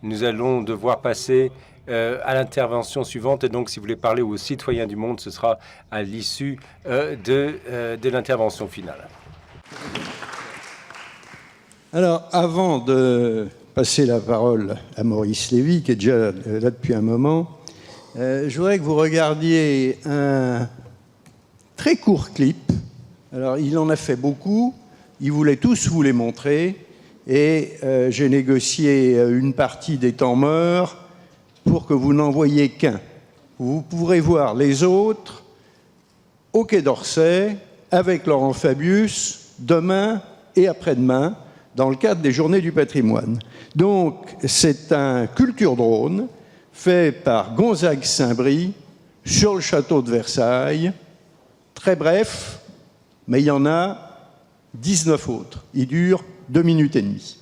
[SPEAKER 5] nous allons devoir passer à l'intervention suivante. Et donc, si vous voulez parler aux citoyens du monde, ce sera à l'issue de l'intervention finale.
[SPEAKER 2] Alors, avant de passer la parole à Maurice Lévy, qui est déjà là depuis un moment, je voudrais que vous regardiez un très court clip. Alors, il en a fait beaucoup, il voulait tous vous les montrer, et j'ai négocié une partie des temps morts pour que vous n'en voyiez qu'un. Vous pourrez voir les autres au Quai d'Orsay, avec Laurent Fabius, demain et après-demain, dans le cadre des Journées du patrimoine. Donc, c'est un culture drone fait par Gonzague Saint-Brie sur le château de Versailles. Très bref, mais il y en a 19 autres. Il dure 2 minutes et demie.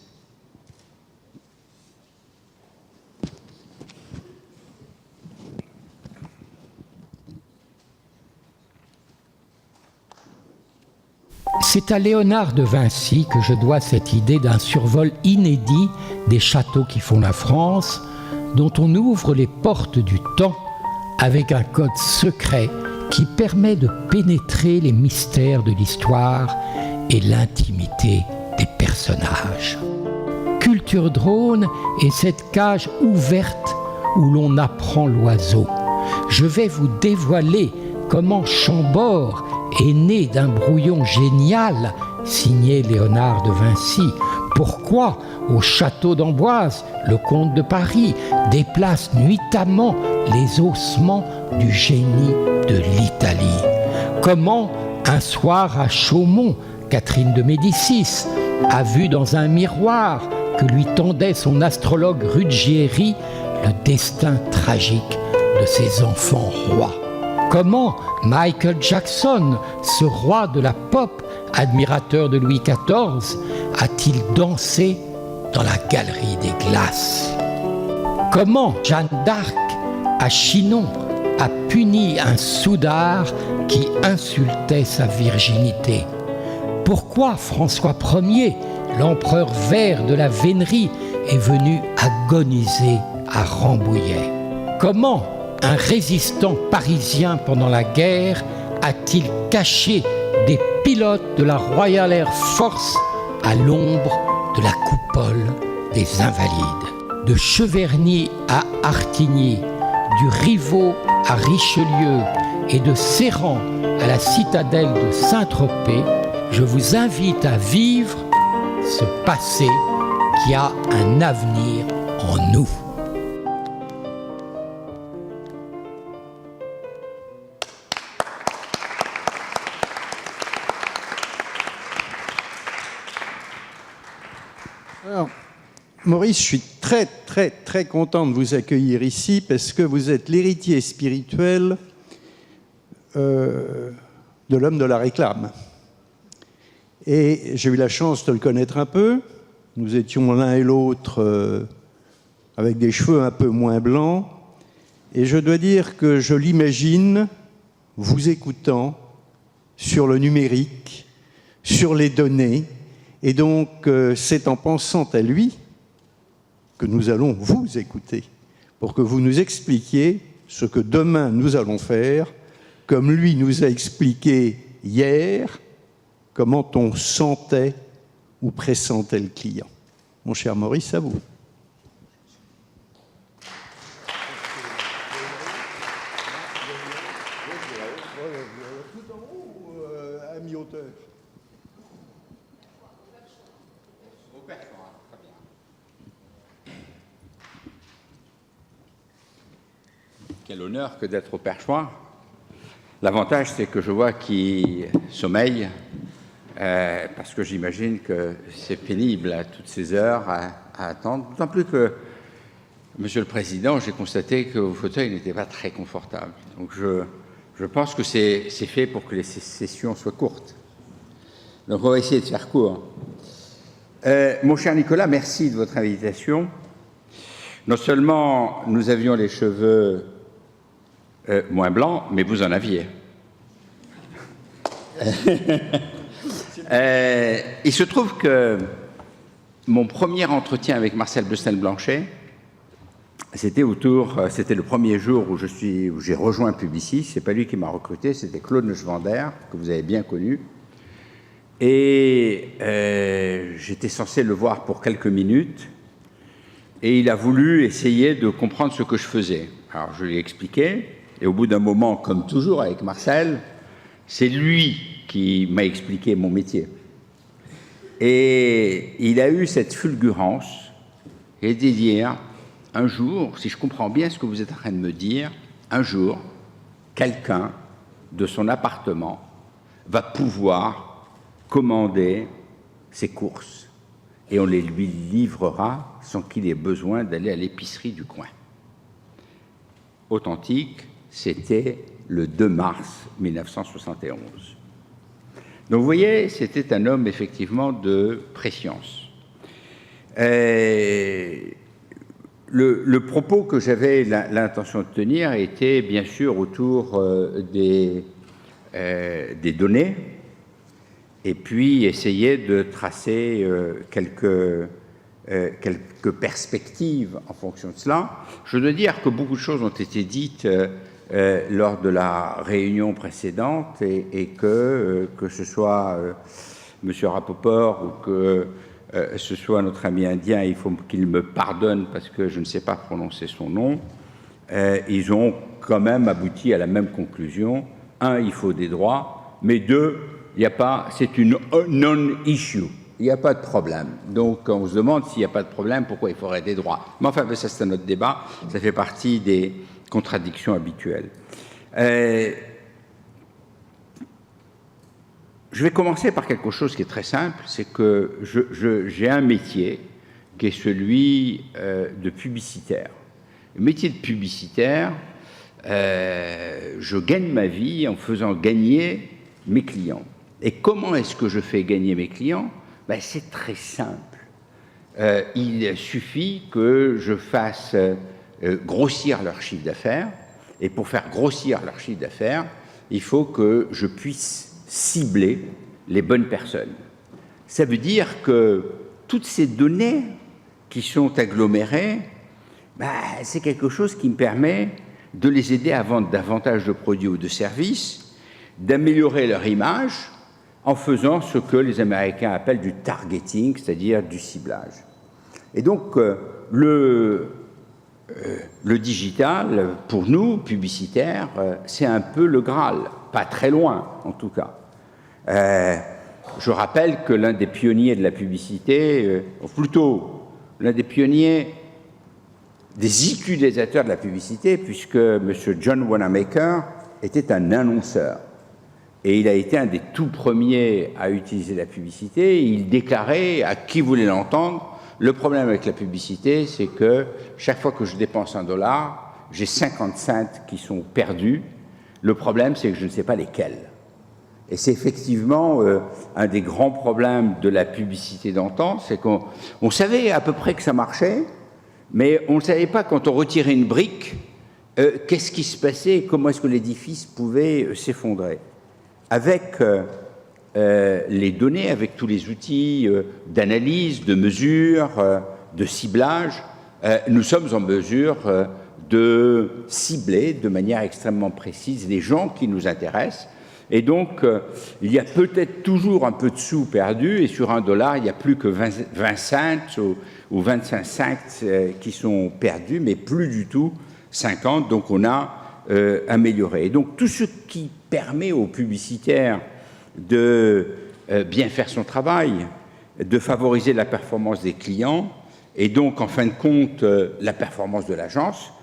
[SPEAKER 7] C'est à Léonard de Vinci que je dois cette idée d'un survol inédit des châteaux qui font la France, dont on ouvre les portes du temps avec un code secret qui permet de pénétrer les mystères de l'histoire et l'intimité des personnages. Culture Drone est cette cage ouverte où l'on apprend l'oiseau. Je vais vous dévoiler comment Chambord est né d'un brouillon génial signé Léonard de Vinci. Pourquoi, au château d'Amboise, le comte de Paris déplace nuitamment les ossements du génie de l'Italie. Comment, un soir à Chaumont, Catherine de Médicis a vu dans un miroir que lui tendait son astrologue Ruggieri le destin tragique de ses enfants rois. Comment Michael Jackson, ce roi de la pop, admirateur de Louis XIV, a-t-il dansé dans la galerie des glaces? Comment Jeanne d'Arc, à Chinon, a puni un soudard qui insultait sa virginité? Pourquoi François Ier, l'empereur vert de la vénerie, est venu agoniser à Rambouillet? Comment un résistant parisien pendant la guerre a-t-il caché des pilotes de la Royal Air Force à l'ombre de la coupole des Invalides? De Cheverny à Artigny, du Rivaux à Richelieu et de Serran à la citadelle de Saint-Tropez, je vous invite à vivre ce passé qui a un avenir en nous.
[SPEAKER 2] Alors, Maurice, je suis très content de vous accueillir ici parce que vous êtes l'héritier spirituel de l'homme de la réclame. Et j'ai eu la chance de le connaître un peu. Nous étions l'un et l'autre avec des cheveux un peu moins blancs. Et je dois dire que je l'imagine vous écoutant sur le numérique, sur les données. Et donc, c'est en pensant à lui que nous allons vous écouter pour que vous nous expliquiez ce que demain nous allons faire, comme lui nous a expliqué hier comment on sentait ou pressentait le client. Mon cher Maurice, à vous. Tout en haut ou à mi-hauteur?
[SPEAKER 8] Quel honneur que d'être au perchoir. L'avantage, c'est que je vois qu'il sommeille, parce que j'imagine que c'est pénible à toutes ces heures à attendre. D'autant plus que, Monsieur le Président, j'ai constaté que vos fauteuils n'étaient pas très confortables. Donc je pense que c'est fait pour que les sessions soient courtes. Donc on va essayer de faire court. Mon cher Nicolas, merci de votre invitation. Non seulement nous avions les cheveux moins blancs, mais vous en aviez. Il se trouve que mon premier entretien avec Marcel Besnel-Blanchet, c'était le premier jour où j'ai rejoint Publicis. C'est pas lui qui m'a recruté, c'était Claude Neuschwander, que vous avez bien connu. Et j'étais censé le voir pour quelques minutes, et il a voulu essayer de comprendre ce que je faisais. Alors je lui ai expliqué, et au bout d'un moment, comme toujours avec Marcel, c'est lui qui m'a expliqué mon métier. Et il a eu cette fulgurance et de dire, un jour, si je comprends bien ce que vous êtes en train de me dire, un jour, quelqu'un de son appartement va pouvoir commander ses courses et on les lui livrera sans qu'il ait besoin d'aller à l'épicerie du coin. Authentique, c'était le 2 mars 1971. Donc vous voyez, c'était un homme effectivement de prescience. Le propos que j'avais l'intention de tenir était bien sûr autour des données, et puis essayer de tracer quelques perspectives en fonction de cela. Je dois dire que beaucoup de choses ont été dites lors de la réunion précédente et que ce soit M. Rapoport ou que ce soit notre ami indien, il faut qu'il me pardonne parce que je ne sais pas prononcer son nom, ils ont quand même abouti à la même conclusion. Un, il faut des droits, mais deux, il n'y a pas, c'est une non-issue. Il n'y a pas de problème. Donc, on se demande s'il n'y a pas de problème, pourquoi il faudrait des droits. Mais enfin, ça, c'est un autre débat. Ça fait partie des contradictions habituelles. Je vais commencer par quelque chose qui est très simple, c'est que j'ai un métier qui est celui de publicitaire. Le métier de publicitaire, je gagne ma vie en faisant gagner mes clients. Et comment est-ce que je fais gagner mes clients? Ben, c'est très simple. Il suffit que je fasse grossir leur chiffre d'affaires, et pour faire grossir leur chiffre d'affaires, il faut que je puisse cibler les bonnes personnes. Ça veut dire que toutes ces données qui sont agglomérées, ben, c'est quelque chose qui me permet de les aider à vendre davantage de produits ou de services, d'améliorer leur image en faisant ce que les Américains appellent du targeting, c'est-à-dire du ciblage. Et donc, le digital, pour nous, publicitaires, c'est un peu le Graal, pas très loin en tout cas. Je rappelle que l'un des pionniers de la publicité, ou plutôt l'un des pionniers des utilisateurs de la publicité, puisque M. John Wanamaker était un annonceur. Et il a été un des tout premiers à utiliser la publicité. Et il déclarait à qui voulait l'entendre, le problème avec la publicité, c'est que chaque fois que je dépense $1, j'ai 50 cents qui sont perdus. Le problème, c'est que je ne sais pas lesquels. Et c'est effectivement un des grands problèmes de la publicité d'antan, c'est qu'on savait à peu près que ça marchait, mais on ne savait pas quand on retirait une brique, qu'est-ce qui se passait et comment est-ce que l'édifice pouvait s'effondrer. Avec les données, avec tous les outils d'analyse, de mesure, de ciblage, nous sommes en mesure de cibler de manière extrêmement précise les gens qui nous intéressent. Et donc, il y a peut-être toujours un peu de sous perdus, et sur $1, il n'y a plus que 20 cents ou 25 cents qui sont perdus, mais plus du tout 50, donc on a amélioré. Et donc, tout ce qui permet aux publicitaires de bien faire son travail, de favoriser la performance des clients, et donc, en fin de compte, la performance de l'agence,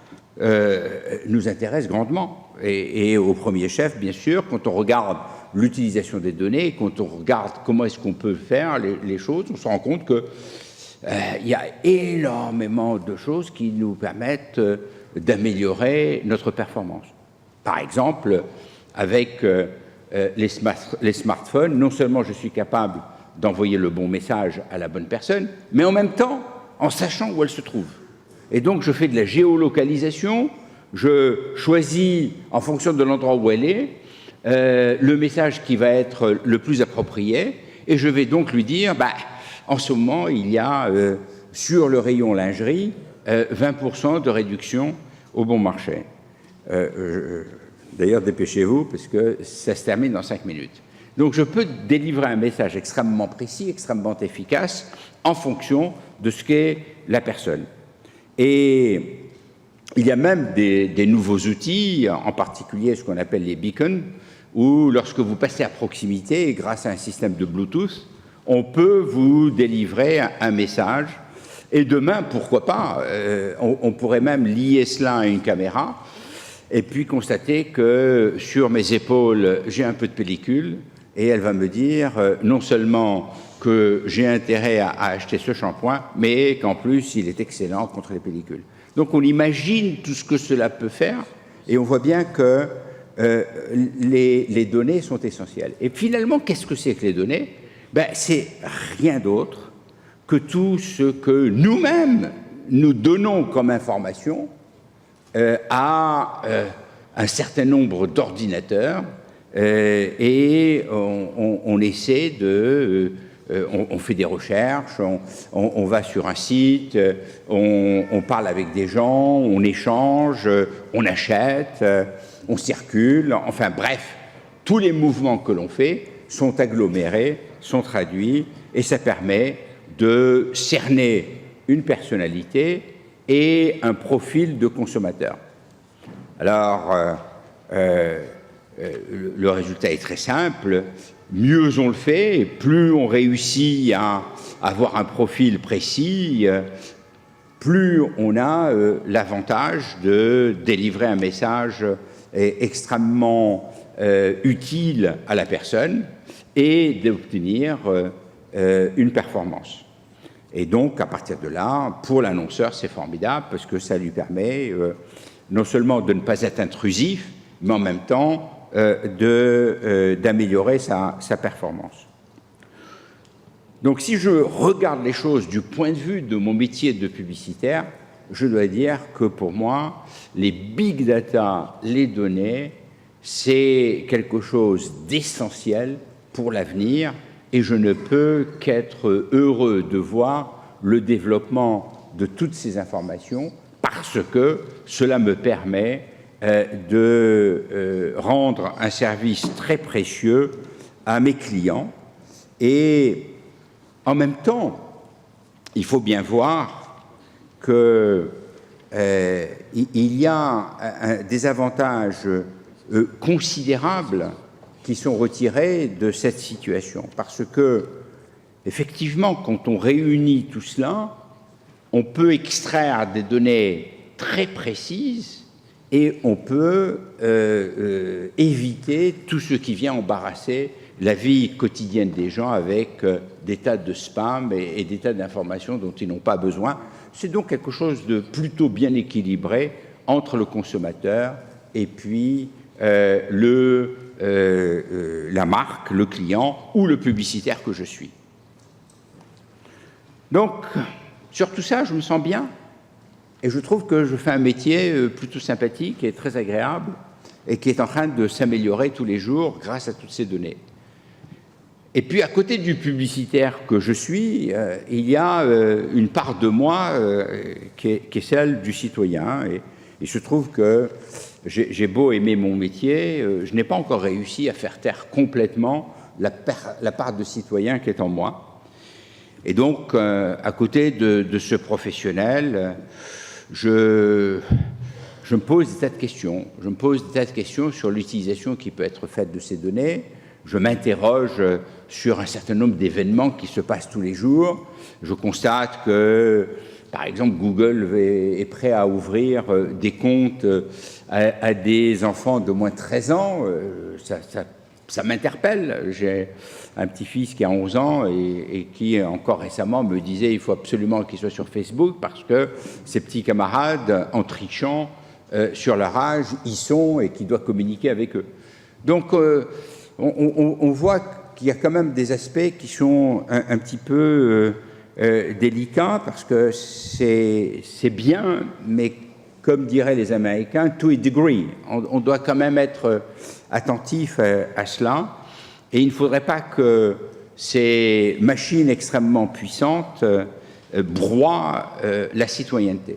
[SPEAKER 8] nous intéresse grandement. Et au premier chef, bien sûr, quand on regarde l'utilisation des données, quand on regarde comment est-ce qu'on peut faire les choses, on se rend compte qu'il y a énormément de choses qui nous permettent d'améliorer notre performance. Par exemple, avec les smartphones, non seulement je suis capable d'envoyer le bon message à la bonne personne, mais en même temps, en sachant où elle se trouve. Et donc, je fais de la géolocalisation. Je choisis, en fonction de l'endroit où elle est, le message qui va être le plus approprié. Et je vais donc lui dire, en ce moment, il y a sur le rayon lingerie 20% de réduction au bon marché. D'ailleurs, dépêchez-vous, parce que ça se termine dans 5 minutes. Donc, je peux délivrer un message extrêmement précis, extrêmement efficace, en fonction de ce qu'est la personne. Et il y a même des nouveaux outils, en particulier ce qu'on appelle les beacons, où lorsque vous passez à proximité, grâce à un système de Bluetooth, on peut vous délivrer un message. Et demain, pourquoi pas, on pourrait même lier cela à une caméra et puis constater que sur mes épaules, j'ai un peu de pellicule et elle va me dire non seulement que j'ai intérêt à acheter ce shampoing, mais qu'en plus, il est excellent contre les pellicules. Donc on imagine tout ce que cela peut faire et on voit bien que les données sont essentielles. Et finalement, qu'est-ce que c'est que les données? C'est rien d'autre que tout ce que nous-mêmes nous donnons comme information à un certain nombre d'ordinateurs et on essaie de... on fait des recherches, on va sur un site, on parle avec des gens, on échange, on achète, on circule, enfin bref, tous les mouvements que l'on fait sont agglomérés, sont traduits, et ça permet de cerner une personnalité et un profil de consommateur. Alors, le résultat est très simple. Mieux on le fait, et plus on réussit à avoir un profil précis, plus on a l'avantage de délivrer un message extrêmement utile à la personne et d'obtenir une performance. Et donc, à partir de là, pour l'annonceur, c'est formidable parce que ça lui permet non seulement de ne pas être intrusif, mais en même temps d'améliorer sa performance. Donc, si je regarde les choses du point de vue de mon métier de publicitaire, je dois dire que pour moi, les big data, les données, c'est quelque chose d'essentiel pour l'avenir et je ne peux qu'être heureux de voir le développement de toutes ces informations parce que cela me permet de rendre un service très précieux à mes clients. Et en même temps, il faut bien voir qu'il y a des avantages considérables qui sont retirés de cette situation. Parce que, effectivement, quand on réunit tout cela, on peut extraire des données très précises et on peut éviter tout ce qui vient embarrasser la vie quotidienne des gens avec des tas de spam et des tas d'informations dont ils n'ont pas besoin. C'est donc quelque chose de plutôt bien équilibré entre le consommateur et puis la marque, le client ou le publicitaire que je suis. Donc, sur tout ça, je me sens bien et je trouve que je fais un métier plutôt sympathique et très agréable et qui est en train de s'améliorer tous les jours grâce à toutes ces données. Et puis, à côté du publicitaire que je suis, il y a une part de moi qui est celle du citoyen. Et il se trouve que j'ai beau aimer mon métier, je n'ai pas encore réussi à faire taire complètement la part de citoyen qui est en moi. Et donc, à côté de ce professionnel, je me pose des tas de questions. Je me pose des tas de questions sur l'utilisation qui peut être faite de ces données. Je m'interroge sur un certain nombre d'événements qui se passent tous les jours. Je constate que, par exemple, Google est prêt à ouvrir des comptes à des enfants de moins de 13 ans. Ça m'interpelle. J'ai un petit-fils qui a 11 ans et qui, encore récemment, me disait qu'il faut absolument qu'il soit sur Facebook parce que ses petits camarades, en trichant sur leur âge, y sont et qu'il doit communiquer avec eux. Donc, on voit qu'il y a quand même des aspects qui sont un petit peu délicat parce que c'est bien, mais comme diraient les Américains, to a degree. On doit quand même être attentif à cela. Et il ne faudrait pas que ces machines extrêmement puissantes broient la citoyenneté.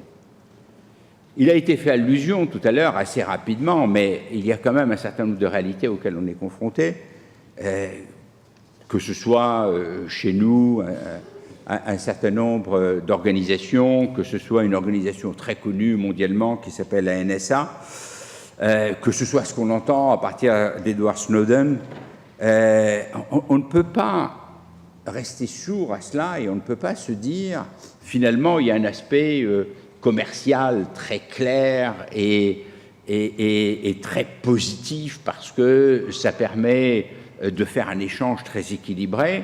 [SPEAKER 8] Il a été fait allusion tout à l'heure, assez rapidement, mais il y a quand même un certain nombre de réalités auxquelles on est confronté, que ce soit chez nous, un certain nombre d'organisations, que ce soit une organisation très connue mondialement qui s'appelle la NSA, que ce soit ce qu'on entend à partir d'Edward Snowden. On ne peut pas rester sourd à cela et on ne peut pas se dire, finalement, il y a un aspect commercial très clair et très positif parce que ça permet de faire un échange très équilibré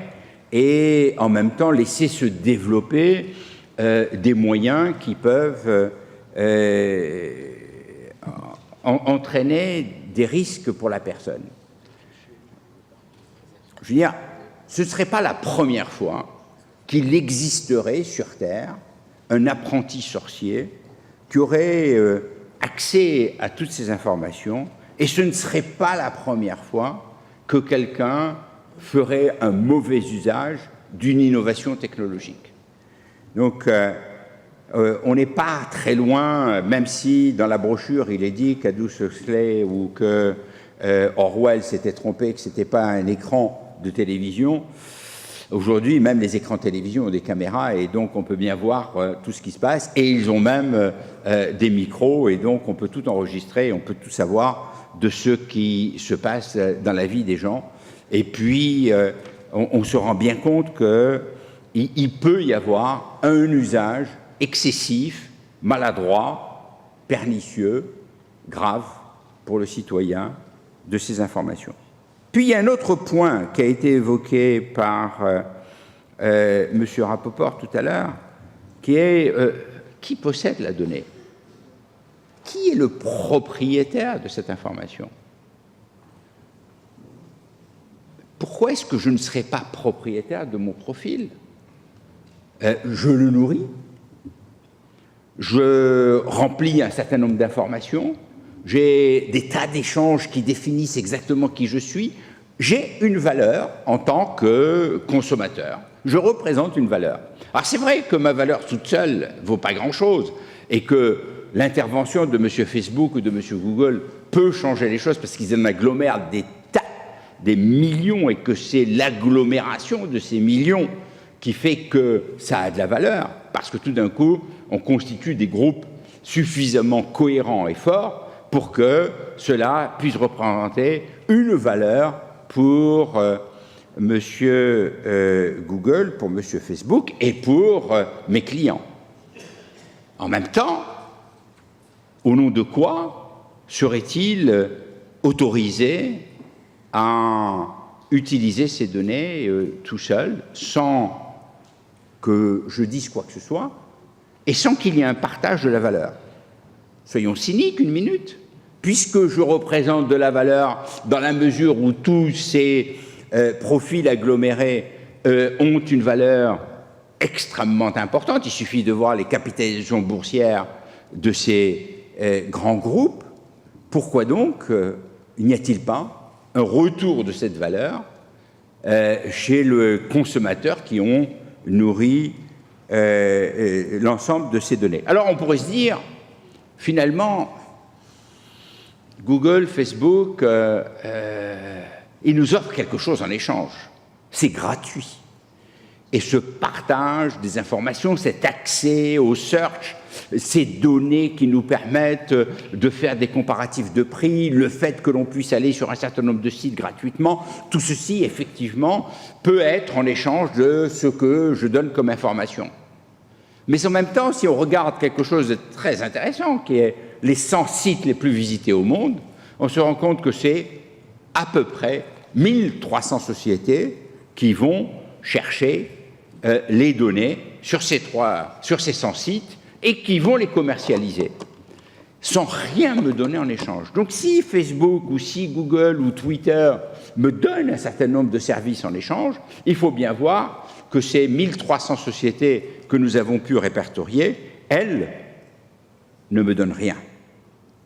[SPEAKER 8] et en même temps laisser se développer des moyens qui peuvent entraîner des risques pour la personne. Je veux dire, ce ne serait pas la première fois qu'il existerait sur Terre un apprenti sorcier qui aurait accès à toutes ces informations, et ce ne serait pas la première fois que quelqu'un ferait un mauvais usage d'une innovation technologique. Donc, on n'est pas très loin, même si dans la brochure il est dit qu'Aldous Huxley ou que Orwell s'était trompé, que ce n'était pas un écran de télévision. Aujourd'hui, même les écrans de télévision ont des caméras et donc on peut bien voir tout ce qui se passe. Et ils ont même des micros et donc on peut tout enregistrer, on peut tout savoir de ce qui se passe dans la vie des gens. Et puis, on se rend bien compte qu'il peut y avoir un usage excessif, maladroit, pernicieux, grave pour le citoyen de ces informations. Puis il y a un autre point qui a été évoqué par M. Rapoport tout à l'heure, qui est qui possède la donnée? Qui est le propriétaire de cette information? Pourquoi est-ce que je ne serais pas propriétaire de mon profil? Je le nourris, je remplis un certain nombre d'informations, j'ai des tas d'échanges qui définissent exactement qui je suis. J'ai une valeur en tant que consommateur. Je représente une valeur. Alors c'est vrai que ma valeur toute seule ne vaut pas grand-chose et que l'intervention de M. Facebook ou de M. Google peut changer les choses parce qu'ils en agglomèrent des tas, des millions et que c'est l'agglomération de ces millions qui fait que ça a de la valeur parce que tout d'un coup, on constitue des groupes suffisamment cohérents et forts pour que cela puisse représenter une valeur pour Monsieur Google, pour Monsieur Facebook et pour mes clients. En même temps, au nom de quoi serait-il autorisé à utiliser ces données tout seul, sans que je dise quoi que ce soit, et sans qu'il y ait un partage de la valeur? Soyons cyniques une minute. Puisque je représente de la valeur dans la mesure où tous ces profils agglomérés ont une valeur extrêmement importante, il suffit de voir les capitalisations boursières de ces grands groupes, pourquoi donc n'y a-t-il pas un retour de cette valeur chez le consommateur qui ont nourri l'ensemble de ces données? Alors on pourrait se dire, finalement, Google, Facebook, ils nous offrent quelque chose en échange. C'est gratuit. Et ce partage des informations, cet accès au search, ces données qui nous permettent de faire des comparatifs de prix, le fait que l'on puisse aller sur un certain nombre de sites gratuitement, tout ceci, effectivement, peut être en échange de ce que je donne comme information. Mais en même temps, si on regarde quelque chose de très intéressant, qui est les 100 sites les plus visités au monde, on se rend compte que c'est à peu près 1300 sociétés qui vont chercher les données sur ces 100 sites et qui vont les commercialiser. sans rien me donner en échange. Donc si Facebook ou si Google ou Twitter me donnent un certain nombre de services en échange, il faut bien voir que ces 1300 sociétés que nous avons pu répertorier, elles ne me donnent rien.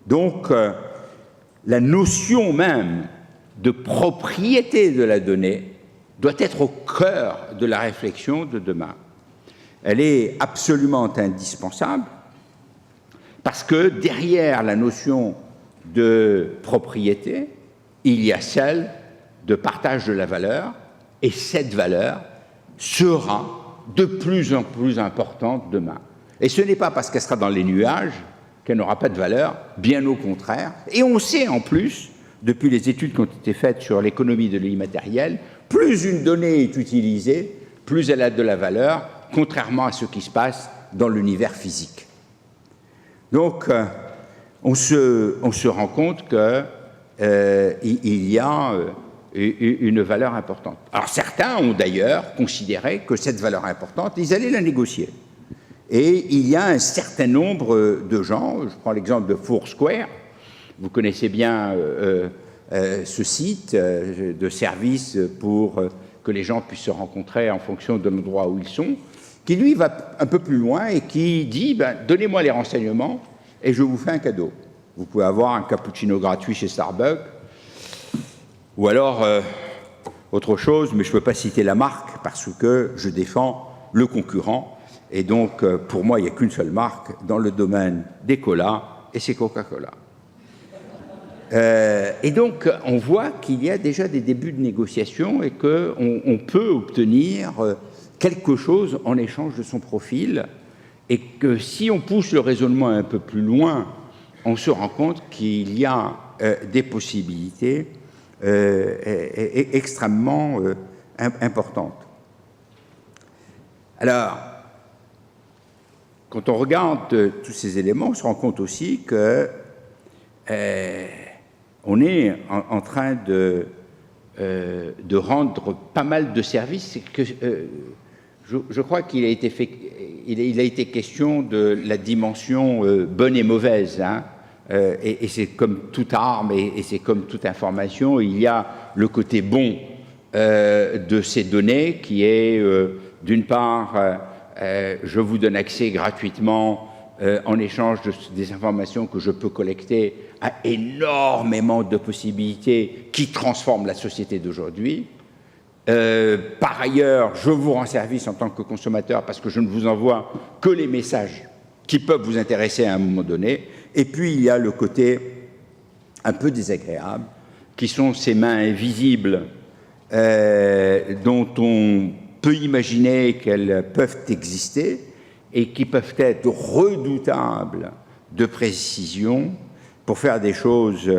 [SPEAKER 8] Donc la notion même de propriété de la donnée doit être au cœur de la réflexion de demain. Elle est absolument indispensable parce que derrière la notion de propriété, il y a celle de partage de la valeur, et cette valeur sera de plus en plus importante demain. Et ce n'est pas parce qu'elle sera dans les nuages qu'elle n'aura pas de valeur, bien au contraire. Et on sait en plus, depuis les études qui ont été faites sur l'économie de l'immatériel, plus une donnée est utilisée, plus elle a de la valeur, contrairement à ce qui se passe dans l'univers physique. Donc, on se rend compte qu'il y a une valeur importante. Alors, certains ont d'ailleurs considéré que cette valeur importante, ils allaient la négocier. Et il y a un certain nombre de gens, je prends l'exemple de Foursquare, vous connaissez bien ce site de service pour que les gens puissent se rencontrer en fonction de l'endroit où ils sont, qui lui va un peu plus loin et qui dit donnez-moi les renseignements et je vous fais un cadeau. Vous pouvez avoir un cappuccino gratuit chez Starbucks, ou alors autre chose, mais je ne peux pas citer la marque parce que je défends le concurrent. Et donc, pour moi, il n'y a qu'une seule marque dans le domaine des colas, et c'est Coca-Cola. Et donc, on voit qu'il y a déjà des débuts de négociation et qu'on peut obtenir quelque chose en échange de son profil, et que si on pousse le raisonnement un peu plus loin, on se rend compte qu'il y a des possibilités extrêmement importantes. Alors, quand on regarde tous ces éléments, on se rend compte aussi que on est en train de rendre pas mal de services. Je crois qu'il a été question de la dimension bonne et mauvaise, hein, et c'est comme toute arme et c'est comme toute information. Il y a le côté bon de ces données qui est, d'une part, je vous donne accès gratuitement en échange des informations que je peux collecter à énormément de possibilités qui transforment la société d'aujourd'hui. Par ailleurs, je vous rends service en tant que consommateur parce que je ne vous envoie que les messages qui peuvent vous intéresser à un moment donné. Et puis, il y a le côté un peu désagréable, qui sont ces mains invisibles dont on peut imaginer qu'elles peuvent exister et qui peuvent être redoutables de précision pour faire des choses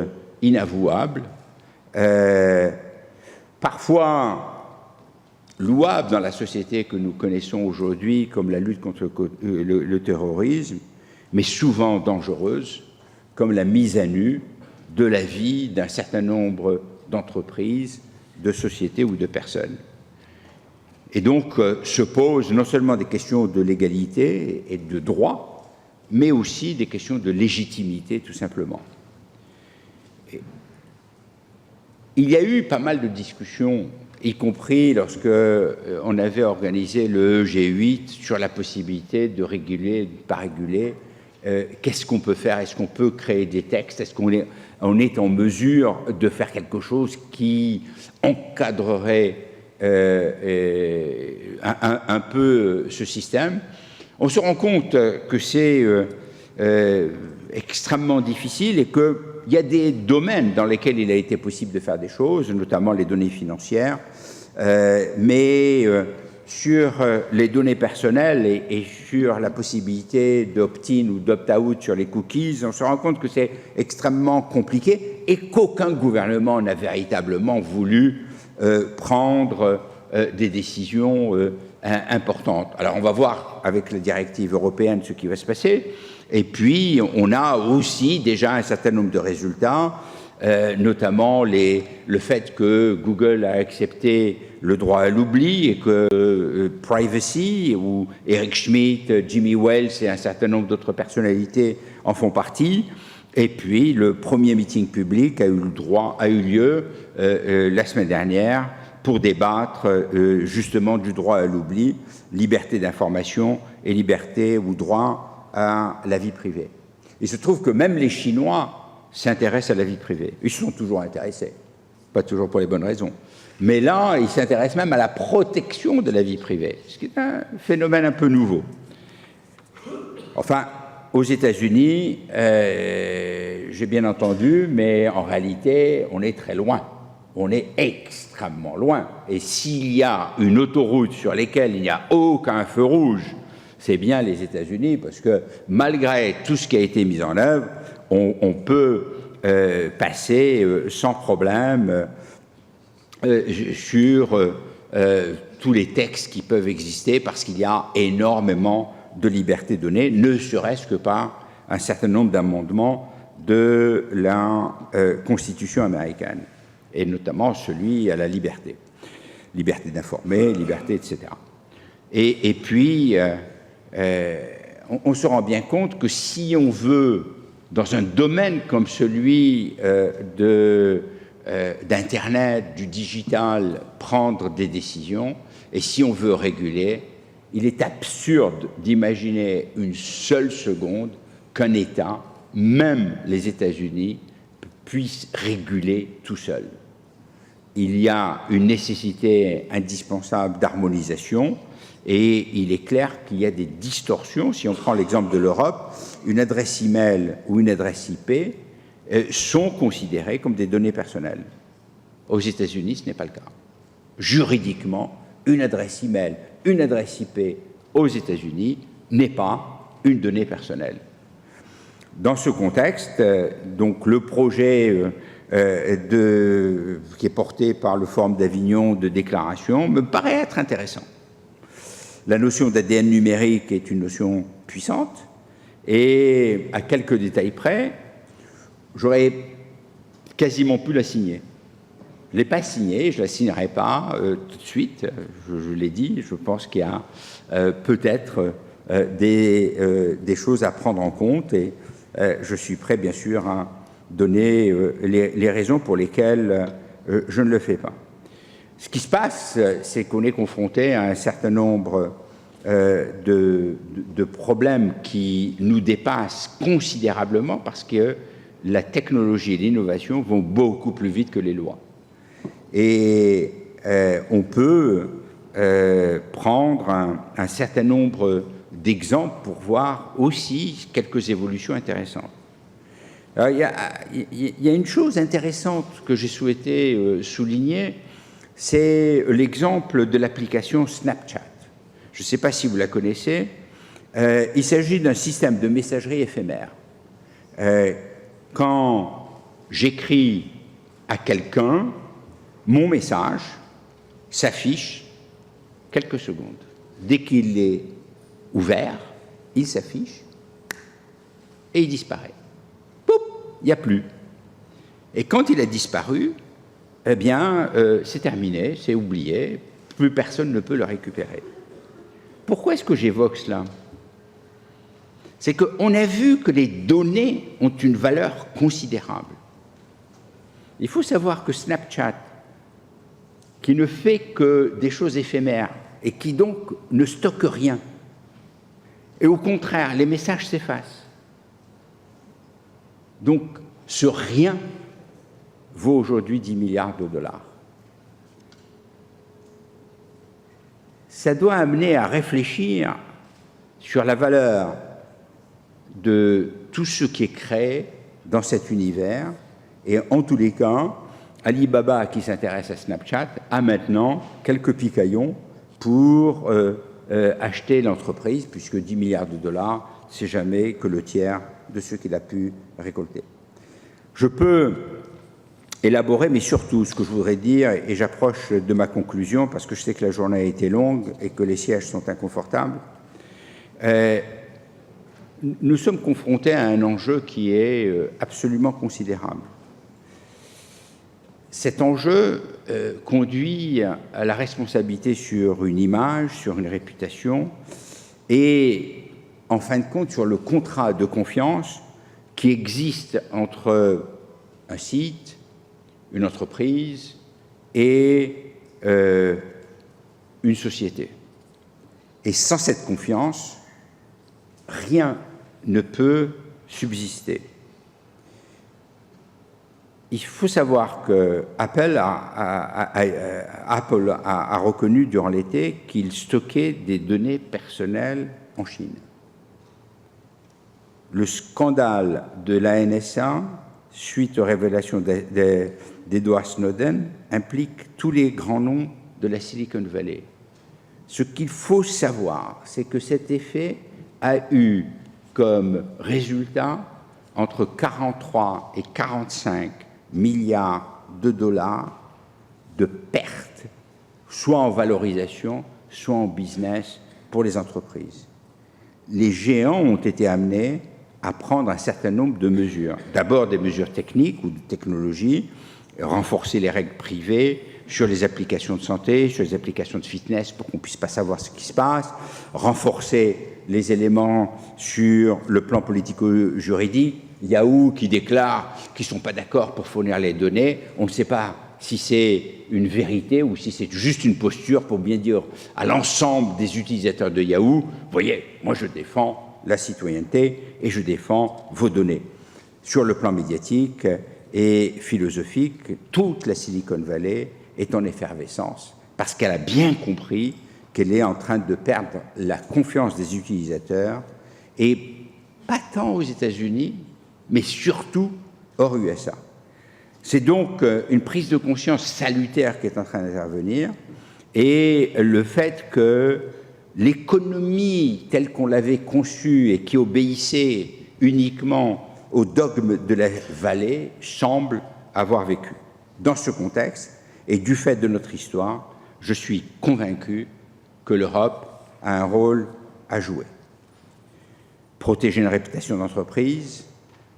[SPEAKER 8] inavouables, parfois louables dans la société que nous connaissons aujourd'hui, comme la lutte contre le terrorisme, mais souvent dangereuses, comme la mise à nu de la vie d'un certain nombre d'entreprises, de sociétés ou de personnes. Et donc se posent non seulement des questions de légalité et de droit, mais aussi des questions de légitimité, tout simplement. Et il y a eu pas mal de discussions, y compris lorsque on avait organisé le G8 sur la possibilité de réguler, de ne pas réguler. Qu'est-ce qu'on peut faire? Est-ce qu'on peut créer des textes? Est-ce qu'on est en mesure de faire quelque chose qui encadrerait un peu ce système? On se rend compte que c'est extrêmement difficile et qu'il y a des domaines dans lesquels il a été possible de faire des choses, notamment les données financières, mais sur les données personnelles et sur la possibilité d'opt-in ou d'opt-out sur les cookies, on se rend compte que c'est extrêmement compliqué et qu'aucun gouvernement n'a véritablement voulu prendre des décisions importantes. Alors on va voir avec la directive européenne ce qui va se passer, et puis on a aussi déjà un certain nombre de résultats, notamment le fait que Google a accepté le droit à l'oubli et que Privacy, où Eric Schmidt, Jimmy Wales et un certain nombre d'autres personnalités en font partie. Et puis, le premier meeting public a eu lieu la semaine dernière pour débattre justement du droit à l'oubli, liberté d'information et liberté ou droit à la vie privée. Il se trouve que même les Chinois s'intéressent à la vie privée. Ils se sont toujours intéressés, pas toujours pour les bonnes raisons. Mais là, ils s'intéressent même à la protection de la vie privée, ce qui est un phénomène un peu nouveau. Enfin, aux États-Unis, j'ai bien entendu, mais en réalité, on est très loin. On est extrêmement loin. Et s'il y a une autoroute sur laquelle il n'y a aucun feu rouge, c'est bien les États-Unis, parce que malgré tout ce qui a été mis en œuvre, on peut passer sans problème sur tous les textes qui peuvent exister, parce qu'il y a énormément de liberté donnée, ne serait-ce que par un certain nombre d'amendements de la Constitution américaine, et notamment celui à la liberté d'informer, liberté, etc. Et puis, on se rend bien compte que si on veut, dans un domaine comme celui d'Internet, du digital, prendre des décisions, et si on veut réguler, il est absurde d'imaginer une seule seconde qu'un État, même les États-Unis, puisse réguler tout seul. Il y a une nécessité indispensable d'harmonisation, et il est clair qu'il y a des distorsions. Si on prend l'exemple de l'Europe, une adresse email ou une adresse IP sont considérées comme des données personnelles. Aux États-Unis, ce n'est pas le cas. Juridiquement, une adresse email, une adresse IP aux États-Unis n'est pas une donnée personnelle. Dans ce contexte, donc le projet qui est porté par le Forum d'Avignon de déclaration me paraît être intéressant. La notion d'ADN numérique est une notion puissante, et à quelques détails près, j'aurais quasiment pu la signer. Je ne l'ai pas signée, je ne la signerai pas tout de suite, je l'ai dit, je pense qu'il y a peut-être des choses à prendre en compte, et je suis prêt bien sûr à donner les raisons pour lesquelles je ne le fais pas. Ce qui se passe, c'est qu'on est confronté à un certain nombre de problèmes qui nous dépassent considérablement, parce que la technologie et l'innovation vont beaucoup plus vite que les lois. Et on peut prendre un certain nombre d'exemples pour voir aussi quelques évolutions intéressantes. Alors, il y a une chose intéressante que j'ai souhaité souligner, c'est l'exemple de l'application Snapchat. Je ne sais pas si vous la connaissez. Il s'agit d'un système de messagerie éphémère. Quand j'écris à quelqu'un, mon message s'affiche quelques secondes. Dès qu'il est ouvert, il s'affiche et il disparaît. Poup, il n'y a plus. Et quand il a disparu, eh bien, c'est terminé, c'est oublié, plus personne ne peut le récupérer. Pourquoi est-ce que j'évoque cela? C'est qu'on a vu que les données ont une valeur considérable. Il faut savoir que Snapchat, qui ne fait que des choses éphémères et qui donc ne stocke rien, et au contraire, les messages s'effacent. Donc, ce rien vaut aujourd'hui 10 milliards de dollars. Ça doit amener à réfléchir sur la valeur de tout ce qui est créé dans cet univers. Et en tous les cas, Alibaba, qui s'intéresse à Snapchat, a maintenant quelques picaillons pour acheter l'entreprise, puisque 10 milliards de dollars, c'est jamais que le tiers de ce qu'il a pu récolter. Je peux élaborer, mais surtout, ce que je voudrais dire, et j'approche de ma conclusion, parce que je sais que la journée a été longue et que les sièges sont inconfortables, nous sommes confrontés à un enjeu qui est absolument considérable. Cet enjeu conduit à la responsabilité sur une image, sur une réputation, et en fin de compte sur le contrat de confiance qui existe entre un site, une entreprise et une société. Et sans cette confiance, rien ne peut subsister. Il faut savoir que Apple a reconnu durant l'été qu'il stockait des données personnelles en Chine. Le scandale de la NSA, suite aux révélations d'Edward Snowden, implique tous les grands noms de la Silicon Valley. Ce qu'il faut savoir, c'est que cet effet a eu comme résultat entre 43 et 45 milliards de dollars de pertes, soit en valorisation, soit en business pour les entreprises. Les géants ont été amenés à prendre un certain nombre de mesures. D'abord des mesures techniques ou de technologie, renforcer les règles privées sur les applications de santé, sur les applications de fitness pour qu'on ne puisse pas savoir ce qui se passe, renforcer les éléments sur le plan politico-juridique. Yahoo qui déclare qu'ils ne sont pas d'accord pour fournir les données. On ne sait pas si c'est une vérité ou si c'est juste une posture pour bien dire à l'ensemble des utilisateurs de Yahoo, vous voyez, moi je défends la citoyenneté et je défends vos données. Sur le plan médiatique et philosophique, toute la Silicon Valley est en effervescence parce qu'elle a bien compris qu'elle est en train de perdre la confiance des utilisateurs et pas tant aux États-Unis, mais surtout hors USA. C'est donc une prise de conscience salutaire qui est en train d'intervenir et le fait que l'économie telle qu'on l'avait conçue et qui obéissait uniquement au dogme de la vallée semble avoir vécu. Dans ce contexte, et du fait de notre histoire, je suis convaincu que l'Europe a un rôle à jouer. Protéger une réputation d'entreprise,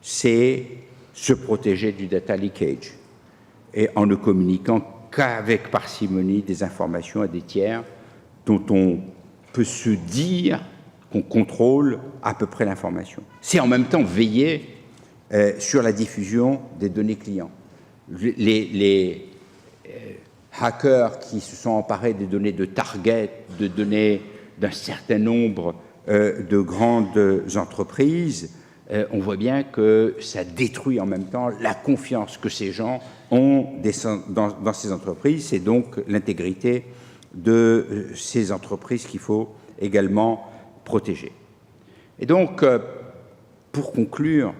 [SPEAKER 8] c'est se protéger du data leakage et en ne communiquant qu'avec parcimonie des informations à des tiers dont on peut se dire qu'on contrôle à peu près l'information. C'est en même temps veiller sur la diffusion des données clients. Les hackers qui se sont emparés des données de Target, de données d'un certain nombre de grandes entreprises, on voit bien que ça détruit en même temps la confiance que ces gens ont dans ces entreprises. C'est donc l'intégrité de ces entreprises qu'il faut également protéger. Et donc, pour conclure,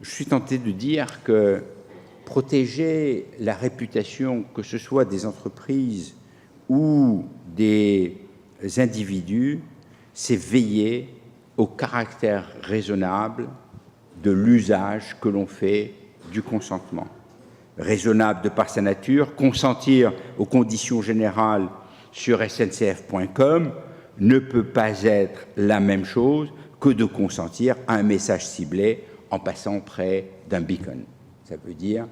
[SPEAKER 8] je suis tenté de dire que protéger la réputation, que ce soit des entreprises ou des individus, c'est veiller au caractère raisonnable de l'usage que l'on fait du consentement. Raisonnable de par sa nature, consentir aux conditions générales sur sncf.com ne peut pas être la même chose que de consentir à un message ciblé en passant près d'un beacon. Ça veut dire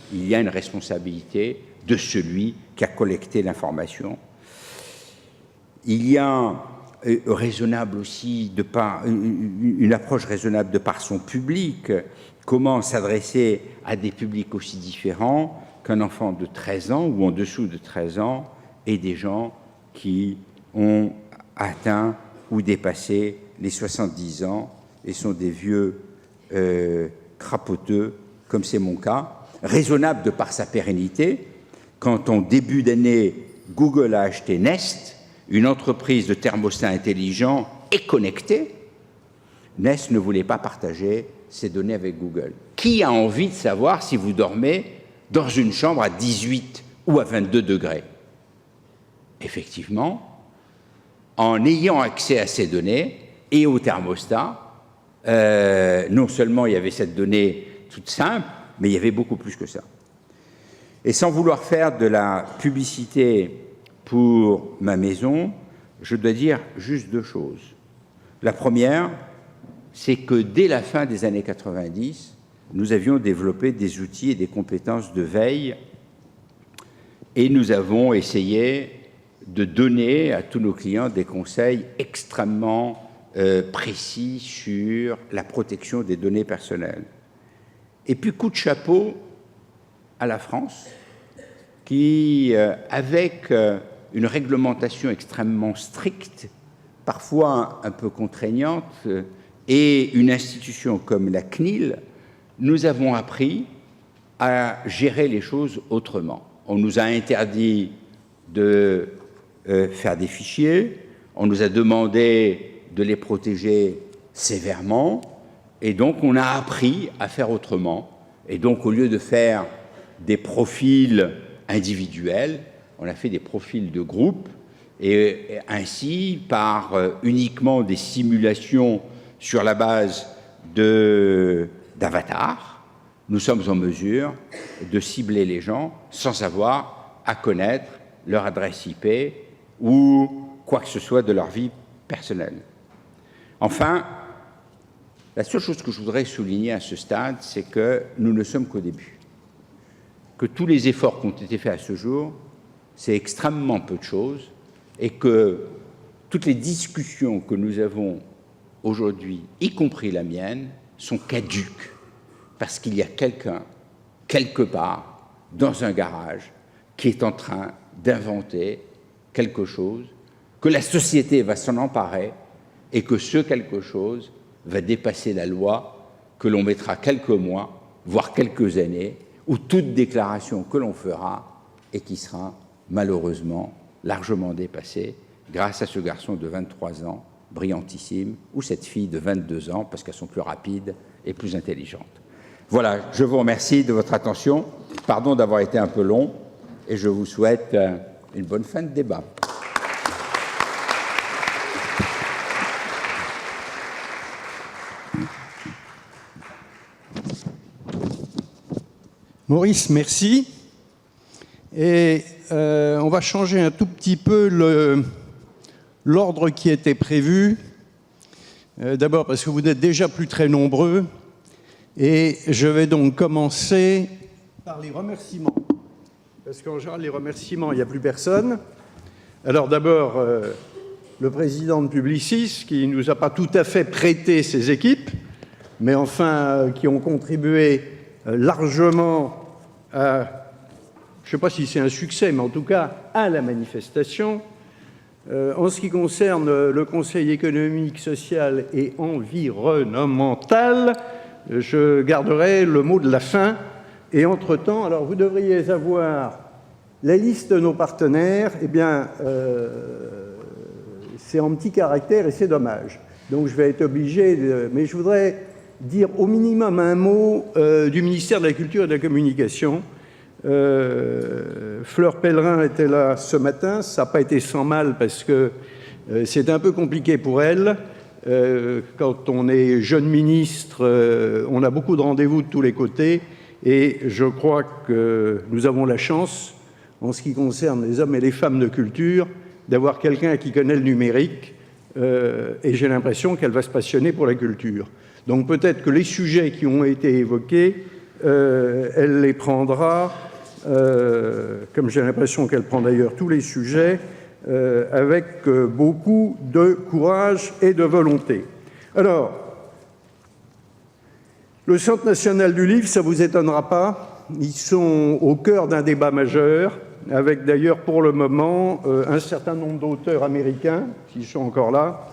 [SPEAKER 8] qu'il y a une responsabilité de celui qui a collecté l'information. Il y a raisonnable aussi de par une approche raisonnable de par son public. Comment s'adresser à des publics aussi différents qu'un enfant de 13 ans ou en dessous de 13 ans et des gens qui ont atteint ou dépassé les 70 ans et sont des vieux crapoteux, comme c'est mon cas. Raisonnable de par sa pérennité. Quand en début d'année, Google a acheté Nest, une entreprise de thermostats intelligents et connectés, Nest ne voulait pas partager ses données avec Google. Qui a envie de savoir si vous dormez dans une chambre à 18 ou à 22 degrés? Effectivement, en ayant accès à ces données et au thermostat, non seulement il y avait cette donnée toute simple, mais il y avait beaucoup plus que ça. Et sans vouloir faire de la publicité pour ma maison, je dois dire juste deux choses. La première, c'est que dès la fin des années 90, nous avions développé des outils et des compétences de veille et nous avons essayé de donner à tous nos clients des conseils extrêmement précis sur la protection des données personnelles. Et puis coup de chapeau à la France, qui, avec une réglementation extrêmement stricte, parfois un peu contraignante, et une institution comme la CNIL, nous avons appris à gérer les choses autrement. On nous a interdit de faire des fichiers, on nous a demandé de les protéger sévèrement, et donc on a appris à faire autrement. Et donc au lieu de faire des profils individuels, on a fait des profils de groupe, et ainsi, par uniquement des simulations sur la base d'avatars, nous sommes en mesure de cibler les gens sans avoir à connaître leur adresse IP ou quoi que ce soit de leur vie personnelle. Enfin, la seule chose que je voudrais souligner à ce stade, c'est que nous ne sommes qu'au début. Que tous les efforts qui ont été faits à ce jour, c'est extrêmement peu de choses, et que toutes les discussions que nous avons aujourd'hui, y compris la mienne, sont caduques, parce qu'il y a quelqu'un, quelque part, dans un garage, qui est en train d'inventer quelque chose, que la société va s'en emparer, et que ce quelque chose va dépasser la loi, que l'on mettra quelques mois, voire quelques années, ou toute déclaration que l'on fera, et qui sera malheureusement largement dépassée, grâce à ce garçon de 23 ans, brillantissime, ou cette fille de 22 ans, parce qu'elles sont plus rapides et plus intelligentes. Voilà, je vous remercie de votre attention. Pardon d'avoir été un peu long, et je vous souhaite une bonne fin de débat.
[SPEAKER 2] Maurice, merci. Et on va changer un tout petit peu l'ordre qui était prévu. D'abord parce que vous n'êtes déjà plus très nombreux. Et je vais donc commencer par les remerciements. Parce qu'en général, les remerciements, il n'y a plus personne. Alors d'abord, le président de Publicis, qui ne nous a pas tout à fait prêté ses équipes, mais enfin, qui ont contribué largement à, je ne sais pas si c'est un succès, mais en tout cas à la manifestation. En ce qui concerne le Conseil économique, social et environnemental, je garderai le mot de la fin. Et entre-temps, alors vous devriez avoir la liste de nos partenaires. Eh bien, c'est en petits caractères et c'est dommage. Donc je vais être obligé de... Mais je voudrais dire au minimum un mot du ministère de la Culture et de la Communication. Fleur Pellerin était là ce matin, ça n'a pas été sans mal parce que c'est un peu compliqué pour elle. Quand on est jeune ministre, on a beaucoup de rendez-vous de tous les côtés et je crois que nous avons la chance, en ce qui concerne les hommes et les femmes de culture, d'avoir quelqu'un qui connaît le numérique et j'ai l'impression qu'elle va se passionner pour la culture. Donc peut-être que les sujets qui ont été évoqués, elle les prendra, comme j'ai l'impression qu'elle prend d'ailleurs tous les sujets, avec beaucoup de courage et de volonté. Alors, le Centre national du livre, ça ne vous étonnera pas, ils sont au cœur d'un débat majeur, avec d'ailleurs pour le moment un certain nombre d'auteurs américains, s'ils sont encore là,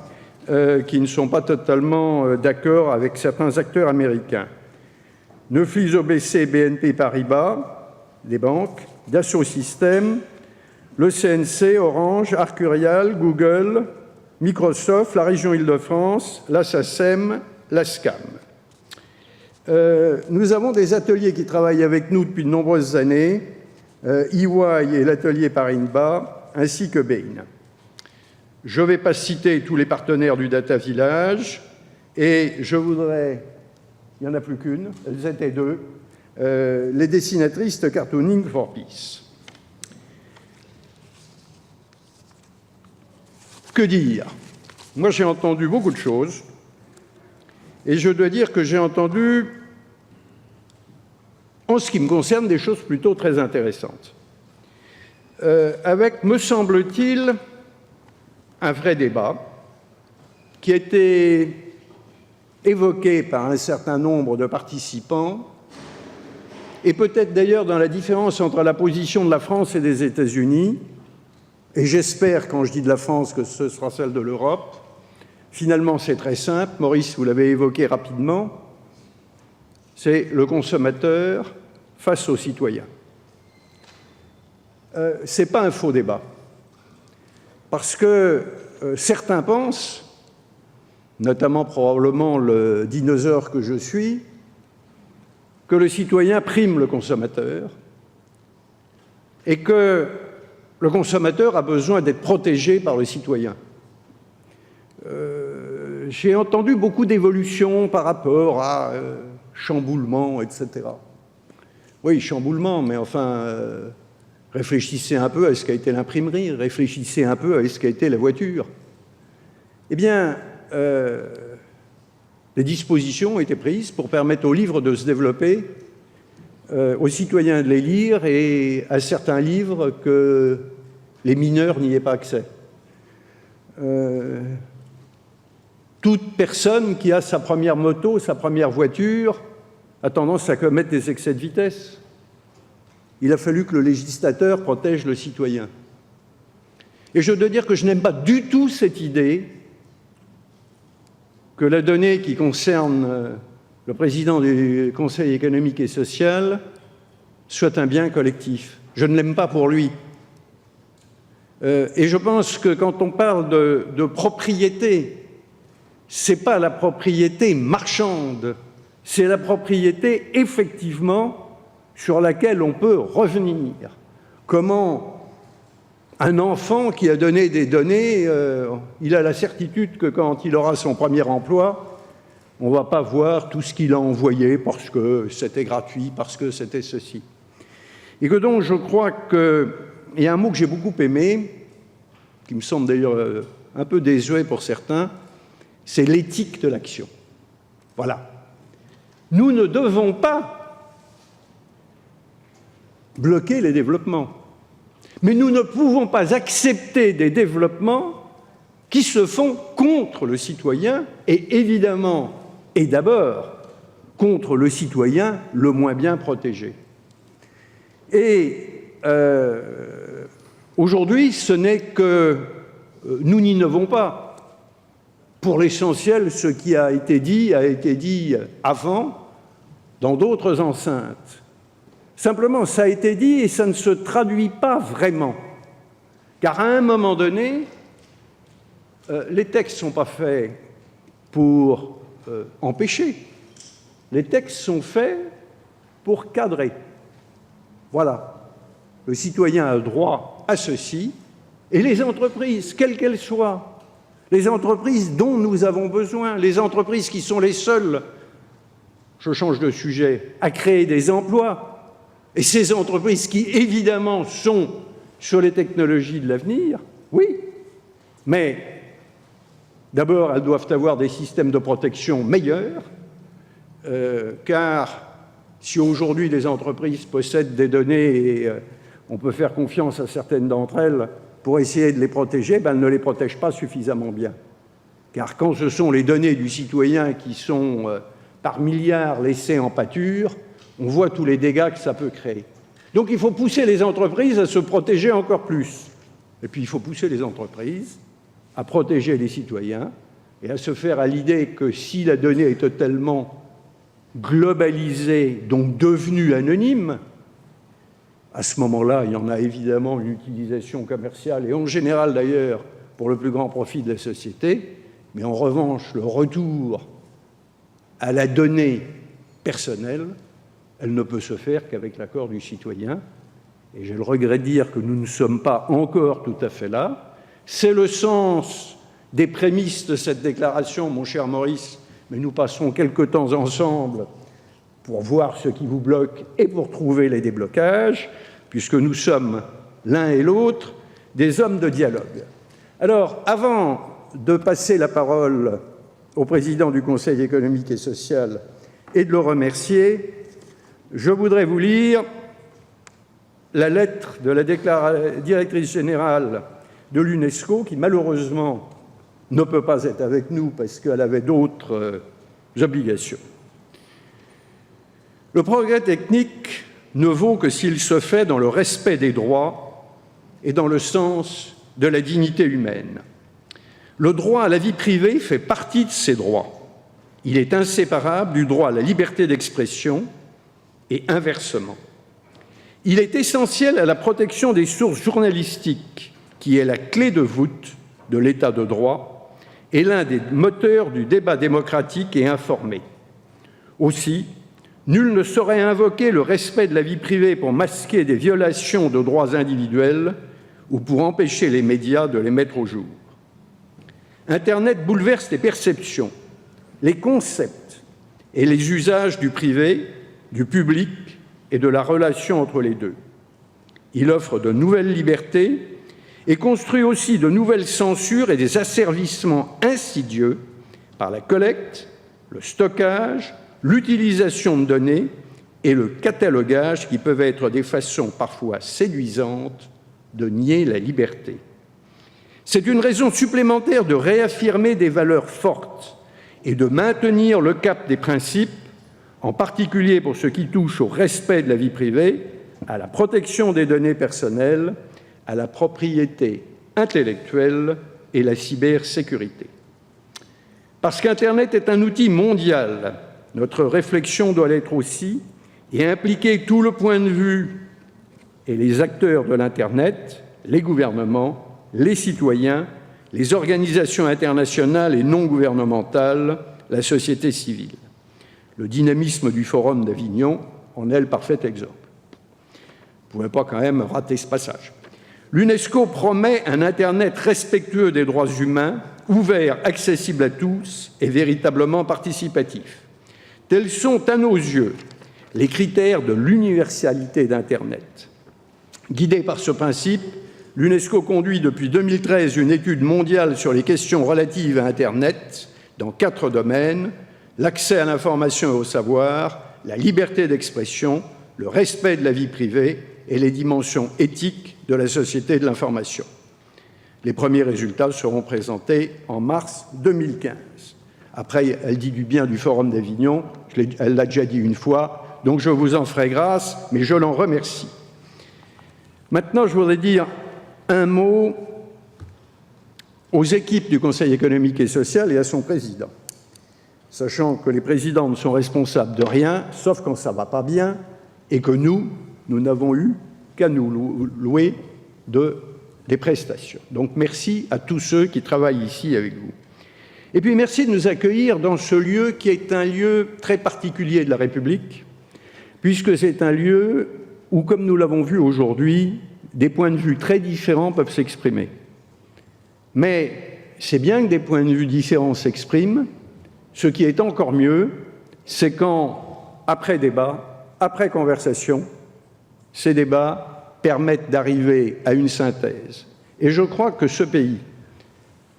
[SPEAKER 2] qui ne sont pas totalement d'accord avec certains acteurs américains. Neuflis OBC, BNP Paribas, les banques, Dassault Systèmes, le CNC, Orange, Arcurial, Google, Microsoft, la région Île-de-France, la SACEM, la SCAM. Nous avons des ateliers qui travaillent avec nous depuis de nombreuses années, EY et l'atelier Parinba, ainsi que Bain. Je ne vais pas citer tous les partenaires du Data Village, et je voudrais, il n'y en a plus qu'une, elles étaient deux, les dessinatrices de Cartooning for Peace. Que dire? Moi, j'ai entendu beaucoup de choses, et je dois dire que j'ai entendu, en ce qui me concerne, des choses plutôt très intéressantes. Avec, me semble-t-il, un vrai débat, qui a été évoqué par un certain nombre de participants, et peut-être d'ailleurs dans la différence entre la position de la France et des États-Unis, et j'espère, quand je dis de la France, que ce sera celle de l'Europe. Finalement, c'est très simple. Maurice, vous l'avez évoqué rapidement. C'est le consommateur face au citoyen. Ce n'est pas un faux débat. Parce que certains pensent, notamment probablement le dinosaure que je suis, que le citoyen prime le consommateur et que le consommateur a besoin d'être protégé par le citoyen. J'ai entendu beaucoup d'évolutions par rapport à chamboulement, etc. Oui, chamboulement, mais enfin, réfléchissez un peu à ce qu'a été l'imprimerie, réfléchissez un peu à ce qu'a été la voiture. Eh bien, des dispositions ont été prises pour permettre aux livres de se développer, aux citoyens de les lire et à certains livres que les mineurs n'y aient pas accès. Toute personne qui a sa première moto, sa première voiture, a tendance à commettre des excès de vitesse. Il a fallu que le législateur protège le citoyen. Et je dois dire que je n'aime pas du tout cette idée que la donnée qui concerne le président du Conseil économique et social soit un bien collectif. Je ne l'aime pas pour lui. Et je pense que quand on parle de propriété, ce n'est pas la propriété marchande, c'est la propriété effectivement sur laquelle on peut revenir. Comment un enfant qui a donné des données, il a la certitude que quand il aura son premier emploi, on ne va pas voir tout ce qu'il a envoyé parce que c'était gratuit, parce que c'était ceci. Et que donc je crois qu'il y a un mot que j'ai beaucoup aimé, qui me semble d'ailleurs un peu désuet pour certains, c'est l'éthique de l'action. Voilà. Nous ne devons pas bloquer les développements, mais nous ne pouvons pas accepter des développements qui se font contre le citoyen et évidemment, et d'abord, contre le citoyen le moins bien protégé. Et aujourd'hui, ce n'est que nous n'innovons pas. Pour l'essentiel, ce qui a été dit avant dans d'autres enceintes. Simplement, ça a été dit et ça ne se traduit pas vraiment. Car à un moment donné, les textes ne sont pas faits pour empêcher. Les textes sont faits pour cadrer. Voilà. Le citoyen a droit à ceci et les entreprises, quelles qu'elles soient, les entreprises dont nous avons besoin, les entreprises qui sont les seules, je change de sujet, à créer des emplois, et ces entreprises qui, évidemment, sont sur les technologies de l'avenir, oui, mais d'abord, elles doivent avoir des systèmes de protection meilleurs, car si aujourd'hui les entreprises possèdent des données et on peut faire confiance à certaines d'entre elles, pour essayer de les protéger, ben, elles ne les protègent pas suffisamment bien. Car quand ce sont les données du citoyen qui sont par milliards laissées en pâture, on voit tous les dégâts que ça peut créer. Donc il faut pousser les entreprises à se protéger encore plus. Et puis il faut pousser les entreprises à protéger les citoyens et à se faire à l'idée que si la donnée est totalement globalisée, donc devenue anonyme, à ce moment-là, il y en a évidemment une utilisation commerciale et en général d'ailleurs pour le plus grand profit de la société, mais en revanche, le retour à la donnée personnelle, elle ne peut se faire qu'avec l'accord du citoyen. Et j'ai le regret de dire que nous ne sommes pas encore tout à fait là. C'est le sens des prémices de cette déclaration, mon cher Maurice, mais nous passerons quelque temps ensemble pour voir ce qui vous bloque et pour trouver les déblocages, puisque nous sommes l'un et l'autre des hommes de dialogue. Alors, avant de passer la parole au président du Conseil économique et social et de le remercier, je voudrais vous lire la lettre de la directrice générale de l'UNESCO, qui malheureusement ne peut pas être avec nous parce qu'elle avait d'autres obligations. Le progrès technique ne vaut que s'il se fait dans le respect des droits et dans le sens de la dignité humaine. Le droit à la vie privée fait partie de ces droits. Il est inséparable du droit à la liberté d'expression et inversement. Il est essentiel à la protection des sources journalistiques, qui est la clé de voûte de l'État de droit et l'un des moteurs du débat démocratique et informé. Aussi, nul ne saurait invoquer le respect de la vie privée pour masquer des violations de droits individuels ou pour empêcher les médias de les mettre au jour. Internet bouleverse les perceptions, les concepts et les usages du privé, du public et de la relation entre les deux. Il offre de nouvelles libertés et construit aussi de nouvelles censures et des asservissements insidieux par la collecte, le stockage, l'utilisation de données et le catalogage qui peuvent être des façons parfois séduisantes de nier la liberté. C'est une raison supplémentaire de réaffirmer des valeurs fortes et de maintenir le cap des principes, en particulier pour ce qui touche au respect de la vie privée, à la protection des données personnelles, à la propriété intellectuelle et la cybersécurité. Parce qu'Internet est un outil mondial, notre réflexion doit l'être aussi et impliquer tout le point de vue et les acteurs de l'Internet, les gouvernements, les citoyens, les organisations internationales et non gouvernementales, la société civile. Le dynamisme du Forum d'Avignon en est le parfait exemple. Vous ne pouvez pas quand même rater ce passage. L'UNESCO promet un Internet respectueux des droits humains, ouvert, accessible à tous et véritablement participatif. Tels sont, à nos yeux, les critères de l'universalité d'Internet. Guidé par ce principe, l'UNESCO conduit depuis 2013 une étude mondiale sur les questions relatives à Internet dans 4 domaines: l'accès à l'information et au savoir, la liberté d'expression, le respect de la vie privée et les dimensions éthiques de la société de l'information. Les premiers résultats seront présentés en mars 2015. Après, elle dit du bien du Forum d'Avignon, elle l'a déjà dit une fois, donc je vous en ferai grâce, mais je l'en remercie. Maintenant, je voudrais dire un mot aux équipes du Conseil économique et social et à son président, sachant que les présidents ne sont responsables de rien, sauf quand ça ne va pas bien, et que nous n'avons eu qu'à nous louer des prestations. Donc merci à tous ceux qui travaillent ici avec vous. Et puis merci de nous accueillir dans ce lieu qui est un lieu très particulier de la République, puisque c'est un lieu où, comme nous l'avons vu aujourd'hui, des points de vue très différents peuvent s'exprimer. Mais c'est bien que des points de vue différents s'expriment. Ce qui est encore mieux, c'est quand, après débat, après conversation, ces débats permettent d'arriver à une synthèse. Et je crois que ce pays,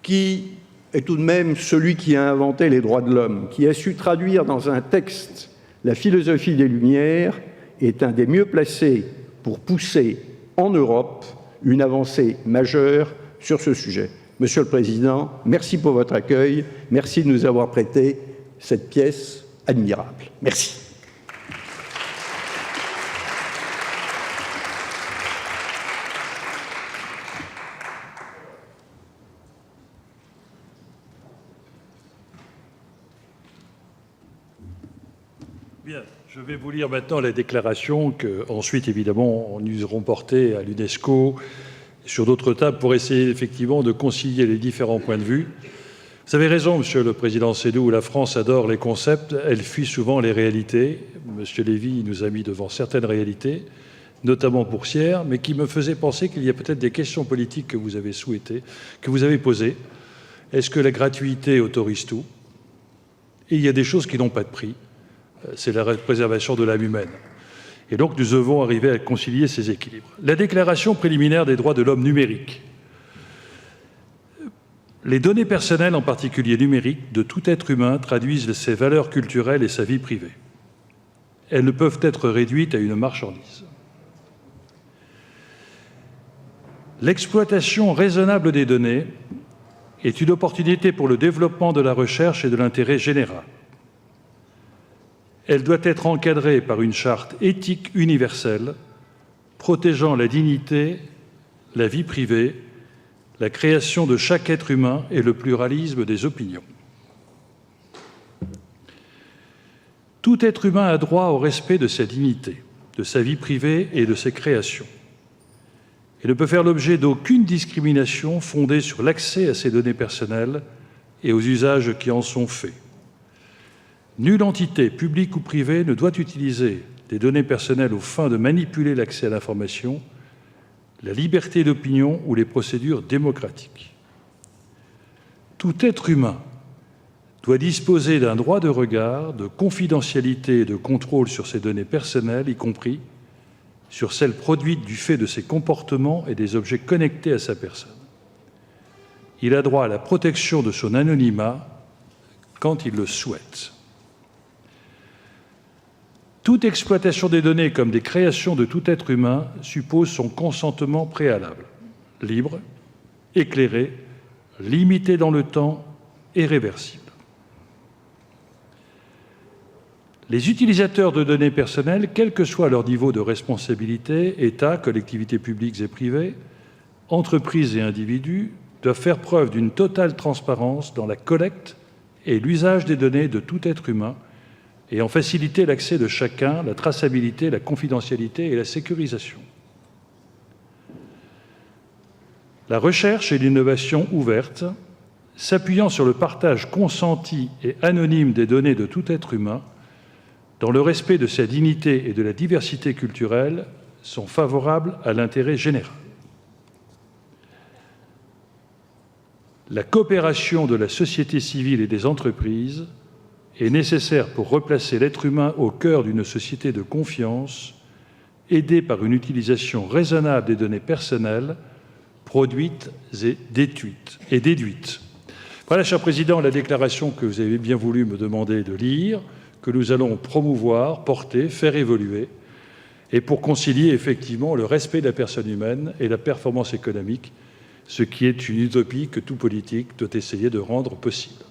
[SPEAKER 2] qui est tout de même celui qui a inventé les droits de l'homme, qui a su traduire dans un texte la philosophie des Lumières, est un des mieux placés pour pousser en Europe une avancée majeure sur ce sujet. Monsieur le Président, merci pour votre accueil, merci de nous avoir prêté cette pièce admirable. Merci.
[SPEAKER 9] Bien, je vais vous lire maintenant la déclaration qu'ensuite, évidemment, nous aurons portée à l'UNESCO sur d'autres tables pour essayer effectivement de concilier les différents points de vue. Vous avez raison, Monsieur le Président Seydoux, la France adore les concepts, elle fuit souvent les réalités. Monsieur Lévy nous a mis devant certaines réalités, notamment boursières, mais qui me faisaient penser qu'il y a peut-être des questions politiques que vous avez souhaitées, que vous avez posées. Est-ce que la gratuité autorise tout? Et il y a des choses qui n'ont pas de prix. C'est la préservation de l'âme humaine. Et donc, nous devons arriver à concilier ces équilibres. La déclaration préliminaire des droits de l'homme numérique. Les données personnelles, en particulier numériques, de tout être humain traduisent ses valeurs culturelles et sa vie privée. Elles ne peuvent être réduites à une marchandise. L'exploitation raisonnable des données est une opportunité pour le développement de la recherche et de l'intérêt général. Elle doit être encadrée par une charte éthique universelle protégeant la dignité, la vie privée, la création de chaque être humain et le pluralisme des opinions. Tout être humain a droit au respect de sa dignité, de sa vie privée et de ses créations, et ne peut faire l'objet d'aucune discrimination fondée sur l'accès à ses données personnelles et aux usages qui en sont faits. Nulle entité, publique ou privée, ne doit utiliser des données personnelles aux fins de manipuler l'accès à l'information, la liberté d'opinion ou les procédures démocratiques. Tout être humain doit disposer d'un droit de regard, de confidentialité et de contrôle sur ses données personnelles, y compris sur celles produites du fait de ses comportements et des objets connectés à sa personne. Il a droit à la protection de son anonymat quand il le souhaite. Toute exploitation des données comme des créations de tout être humain suppose son consentement préalable, libre, éclairé, limité dans le temps et réversible. Les utilisateurs de données personnelles, quel que soit leur niveau de responsabilité, État, collectivités publiques et privées, entreprises et individus, doivent faire preuve d'une totale transparence dans la collecte et l'usage des données de tout être humain et en faciliter l'accès de chacun, la traçabilité, la confidentialité et la sécurisation. La recherche et l'innovation ouverte, s'appuyant sur le partage consenti et anonyme des données de tout être humain, dans le respect de sa dignité et de la diversité culturelle, sont favorables à l'intérêt général. La coopération de la société civile et des entreprises est nécessaire pour replacer l'être humain au cœur d'une société de confiance, aidée par une utilisation raisonnable des données personnelles, produites et déduites. Voilà, cher Président, la déclaration que vous avez bien voulu me demander de lire, que nous allons promouvoir, porter, faire évoluer, et pour concilier effectivement le respect de la personne humaine et la performance économique, ce qui est une utopie que tout politique doit essayer de rendre possible.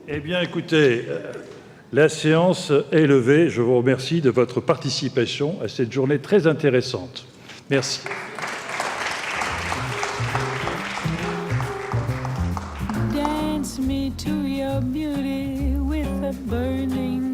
[SPEAKER 9] Eh bien, écoutez, la séance est levée. Je vous remercie de votre participation à cette journée très intéressante. Merci.
[SPEAKER 1] Dance me to your beauty with a burning